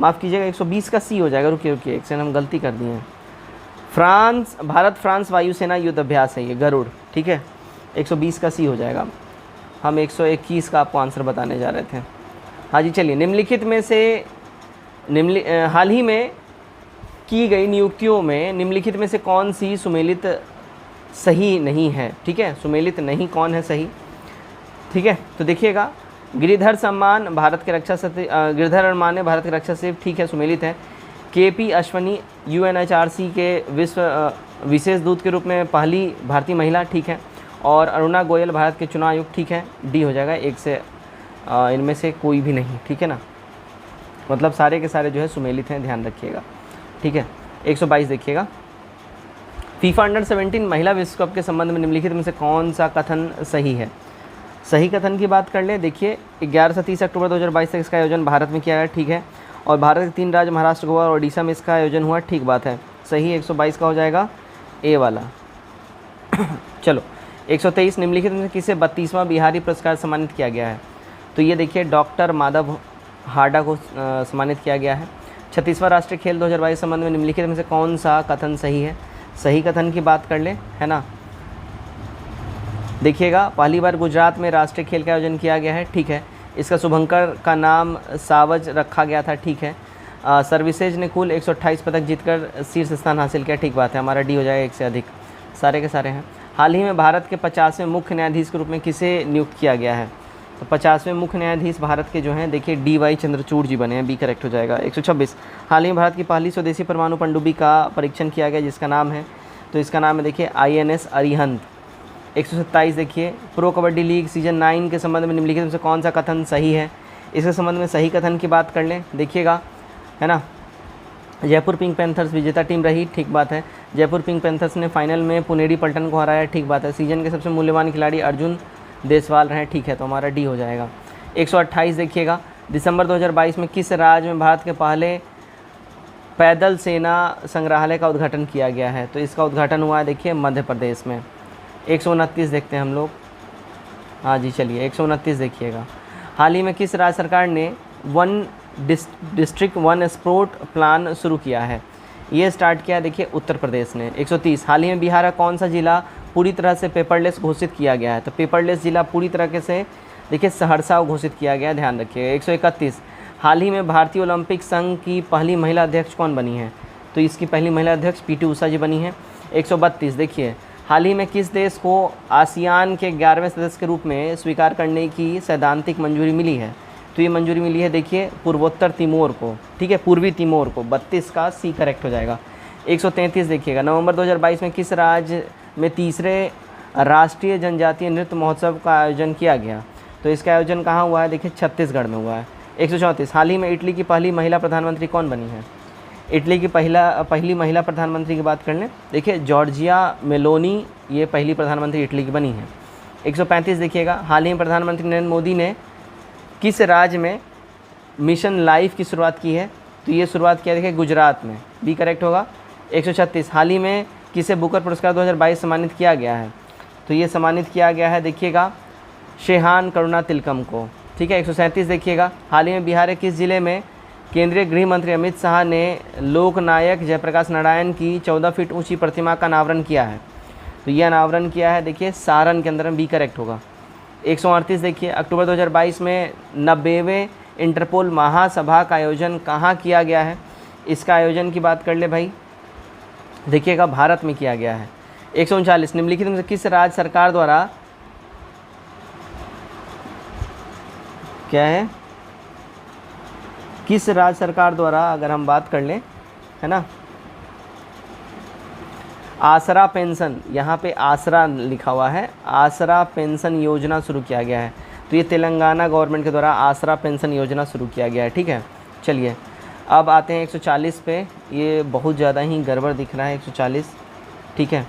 माफ़ कीजिएगा 120 का सी हो जाएगा, रुकिए एक से हम गलती कर दिए हैं। भारत फ्रांस वायुसेना युद्ध अभ्यास है ये गरुड़, ठीक है। 120 का सी हो जाएगा, हम 121 का आपको आंसर बताने जा रहे थे। हाँ जी चलिए निम्नलिखित में से हाल ही में की गई नियुक्तियों में निम्नलिखित में से कौन सी सुमेलित सही नहीं है? ठीक है, सुमेलित नहीं कौन है सही? ठीक है, तो देखिएगा गिरिधर सम्मान भारत के रक्षा सचिव, गिरिधर अरमान ने भारत के रक्षा सचिव, ठीक है, सुमेलित है। KP अश्वनी UNHRC के विशेष दूत के रूप में पहली भारतीय महिला, ठीक है। और अरुणा गोयल भारत के चुनाव आयुक्त, ठीक है, डी हो जाएगा। एक से इनमें से कोई भी नहीं, ठीक है ना, मतलब सारे के सारे जो है सुमेलित हैं, ध्यान रखिएगा, ठीक है। 122 देखिएगा FIFA अंडर-17 महिला विश्व कप के संबंध में निम्नलिखित में से कौन सा कथन सही है? सही कथन की बात कर ले, देखिए 11 से 30 अक्टूबर 2022 तक इसका आयोजन भारत में किया गया, ठीक है। और भारत के 3 राज्य महाराष्ट्र, गोवा और ओडिशा में इसका आयोजन हुआ, ठीक बात है, सही 122 का हो जाएगा ए वाला। चलो 123 निम्नलिखित में किसे 32वां बिहारी पुरस्कार सम्मानित किया गया है? तो ये देखिए डॉक्टर माधव हाडा को सम्मानित किया गया है। 36वां राष्ट्रीय खेल 2022 संबंध में निम्नलिखित में से कौन सा कथन सही है? सही कथन की बात कर ले, है ना। देखिएगा, पहली बार गुजरात में राष्ट्रीय खेल का आयोजन किया गया है, ठीक है। इसका शुभंकर का नाम सावज रखा गया था, ठीक है। सर्विसेज ने कुल 128 पदक जीतकर शीर्ष स्थान हासिल किया, ठीक बात है, हमारा डी हो जाएगा एक से अधिक, सारे के सारे हैं। हाल ही में भारत के 50वें मुख्य न्यायाधीश के रूप में किसे नियुक्त किया गया है? तो 50वें मुख्य न्यायाधीश भारत के जो हैं, देखिए DY चंद्रचूड़ जी बने हैं, बी करेक्ट हो जाएगा। 126, हाल ही में भारत की पहली स्वदेशी परमाणु पनडुब्बी का परीक्षण किया गया, जिसका नाम है, तो इसका नाम है देखिए INS अरिहंत। 127 देखिए, प्रो कबड्डी लीग सीजन 9 के संबंध में निम्नलिखित में से कौन सा कथन सही है? इसके संबंध में सही कथन की बात कर लें, देखिएगा, है ना। जयपुर पिंक पैंथर्स विजेता टीम रही, ठीक बात है। जयपुर पिंक पैंथर्स ने फाइनल में पुनेरी पल्टन को हराया, ठीक बात है। सीजन के सबसे मूल्यवान खिलाड़ी अर्जुन देसवाल रहे, ठीक है, तो हमारा डी हो जाएगा। 128 देखिएगा, दिसंबर 2022 में किस राज्य में भारत के पहले पैदल सेना संग्रहालय का उद्घाटन किया गया है? तो इसका उद्घाटन हुआ है देखिए मध्य प्रदेश में। 129 देखते हैं हम लोग, हाँ जी चलिए 129 देखिएगा, हाल ही में किस राज्य सरकार ने one district one sport plan शुरू किया है? ये स्टार्ट किया देखिए उत्तर प्रदेश ने। 130, हाल ही में बिहार का कौन सा जिला पूरी तरह से पेपरलेस घोषित किया गया है? तो पेपरलेस जिला पूरी तरह से देखिए सहरसा घोषित किया गया है, ध्यान रखिएगा। 131, हाल ही में भारतीय ओलंपिक संघ की पहली महिला अध्यक्ष कौन बनी है? तो इसकी पहली महिला अध्यक्ष PT उषा जी बनी है। 132 देखिए, हाल ही में किस देश को आसियान के 11वें सदस्य के रूप में स्वीकार करने की सैद्धांतिक मंजूरी मिली है? तो ये मंजूरी मिली है देखिए पूर्वोत्तर तिमोर को, ठीक है, पूर्वी तिमोर को। 32 का C करेक्ट हो जाएगा। 133 देखिएगा, नवंबर 2022 में किस राज्य में तीसरे राष्ट्रीय जनजातीय नृत्य महोत्सव का आयोजन किया गया? तो इसका आयोजन कहाँ हुआ है? देखिए छत्तीसगढ़ में हुआ है। 134, हाल ही में इटली की पहली महिला प्रधानमंत्री कौन बनी है? इटली की पहली महिला प्रधानमंत्री की बात कर लें, देखिए जॉर्जिया मेलोनी, ये पहली प्रधानमंत्री इटली की बनी है। 135 देखिएगा, हाल ही में प्रधानमंत्री नरेंद्र मोदी ने किस राज्य में मिशन लाइफ की शुरुआत की है? तो ये शुरुआत किया देखिए गुजरात में, बी करेक्ट होगा। 136, हाल ही में किसे बुकर पुरस्कार 2022 सम्मानित किया गया है? तो ये सम्मानित किया गया है देखिएगा शेहान करुणा तिलकम को, ठीक है। 137 देखिएगा, हाल ही में बिहार के किस जिले में केंद्रीय गृह मंत्री अमित शाह ने लोकनायक जयप्रकाश नारायण की 14 फीट ऊंची प्रतिमा का अनावरण किया है? तो ये अनावरण किया है देखिए सारण के अंदर, बी करेक्ट होगा। 138 देखिए, अक्टूबर 2022 में 90वें इंटरपोल महासभा का आयोजन कहाँ किया गया है? इसका आयोजन की बात कर ले भाई, देखिएगा भारत में किया गया है। 139, निम्नलिखित में से किस राज्य सरकार द्वारा क्या है, किस राज्य सरकार द्वारा अगर हम बात कर लें, है ना, आसरा पेंशन, यहाँ पे आसरा लिखा हुआ है, आसरा पेंशन योजना शुरू किया गया है। तो ये तेलंगाना गवर्नमेंट के द्वारा आसरा पेंशन योजना शुरू किया गया है, ठीक है। चलिए अब आते हैं 140 पे, ये बहुत ज़्यादा ही गड़बड़ दिख रहा है 140, ठीक है।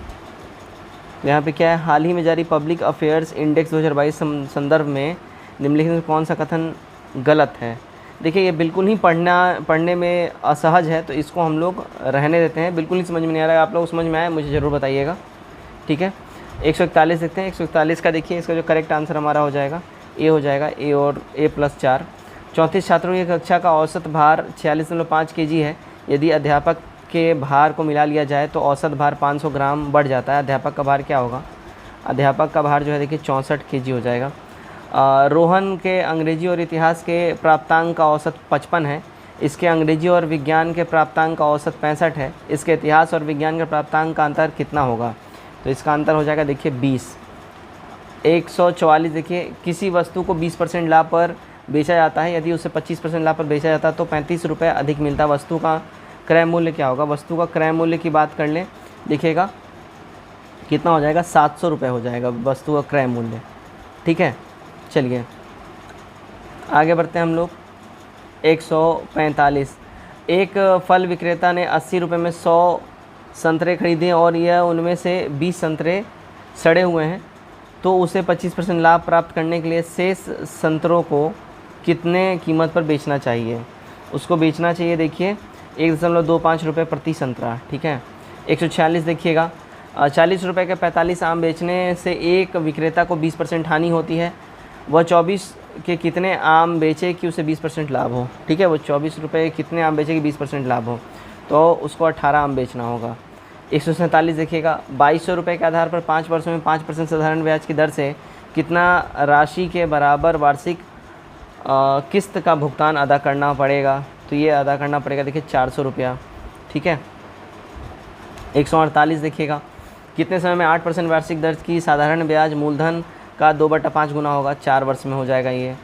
यहाँ पे क्या है, हाल ही में जारी पब्लिक अफेयर्स इंडेक्स 2022 संदर्भ में निम्नलिखित में कौन सा कथन गलत है? देखिए ये बिल्कुल ही पढ़ने में असहज है, तो इसको हम लोग रहने देते हैं, बिल्कुल ही समझ में नहीं आ रहा है। आप लोग समझ में आए मुझे ज़रूर बताइएगा, ठीक है। 141 देखते हैं, 141 का देखिए, इसका जो करेक्ट आंसर हमारा हो जाएगा ए हो जाएगा, ए और A+4। 34 छात्रों की कक्षा का औसत भार 46.5 kg है। यदि अध्यापक के भार को मिला लिया जाए तो औसत भार 500 ग्राम बढ़ जाता है। अध्यापक का भार क्या होगा? अध्यापक का भार जो है देखिए 64 kg हो जाएगा। रोहन के अंग्रेजी और इतिहास के प्राप्तांक का औसत 55 है। इसके अंग्रेजी और विज्ञान के प्राप्तांक का औसत 65 है। इसके इतिहास और विज्ञान के प्राप्तांक का अंतर कितना होगा? तो इसका अंतर हो जाएगा देखिए 20। 144 देखिए, किसी वस्तु को 20% लाभ पर बेचा जाता है, यदि उसे 25% लाभ पर बेचा जाता है तो 35 रुपये अधिक मिलता है। वस्तु का क्रय मूल्य क्या होगा? वस्तु का क्रय मूल्य की बात कर लें, देखिएगा कितना हो जाएगा, 700 रुपये हो जाएगा वस्तु का क्रय मूल्य, ठीक है। चलिए आगे बढ़ते हैं हम लोग। 145, एक फल विक्रेता ने 80 रुपये में 100 संतरे खरीदे और यह उनमें से 20 संतरे सड़े हुए हैं, तो उसे 25% लाभ प्राप्त करने के लिए शेष संतरों को कितने कीमत पर बेचना चाहिए? उसको बेचना चाहिए देखिए 1.25 रुपये प्रति संतरा, ठीक है। 146 देखिएगा, 40 रुपये के 45 आम बेचने से एक विक्रेता को 20% हानि होती है। वह 24 के कितने आम बेचे कि उसे 20% लाभ हो। ठीक है, वो 24 रुपये कितने आम बेचे कि 20% लाभ हो, तो उसको 18 आम बेचना होगा। 147 देखिएगा, 2200 रुपये के आधार पर 5 वर्षों में 5% साधारण ब्याज की दर से कितना राशि के बराबर वार्षिक किस्त का भुगतान अदा करना पड़ेगा। तो ये अदा करना पड़ेगा देखिए 400 रुपया। ठीक है, 148 देखिएगा, कितने समय में 8% वार्षिक दर की साधारण ब्याज मूलधन का 2/5 गुना होगा। 4 वर्ष में हो जाएगा ये।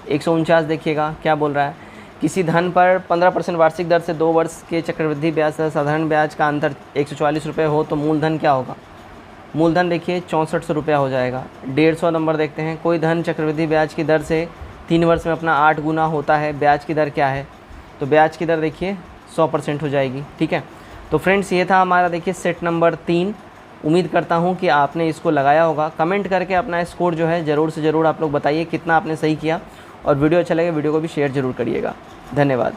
149 देखिएगा, क्या बोल रहा है, किसी धन पर 15% वार्षिक दर से 2 वर्ष के चक्रवृद्धि ब्याज तथा साधारण ब्याज का अंतर 144 रुपये हो तो मूलधन क्या होगा। मूलधन देखिए 6400 रुपया हो जाएगा। 150 नंबर देखते हैं, कोई धन चक्रवृद्धि ब्याज की दर से 3 वर्ष में अपना 8 गुना होता है, ब्याज की दर क्या है। तो ब्याज की दर देखिए 100% हो जाएगी। ठीक है, तो फ्रेंड्स ये था हमारा देखिए सेट नंबर 3। उम्मीद करता हूँ कि आपने इसको लगाया होगा। कमेंट करके अपना स्कोर जो है ज़रूर से ज़रूर आप लोग बताइए कितना आपने सही किया, और वीडियो अच्छा लगे वीडियो को भी शेयर ज़रूर करिएगा। धन्यवाद।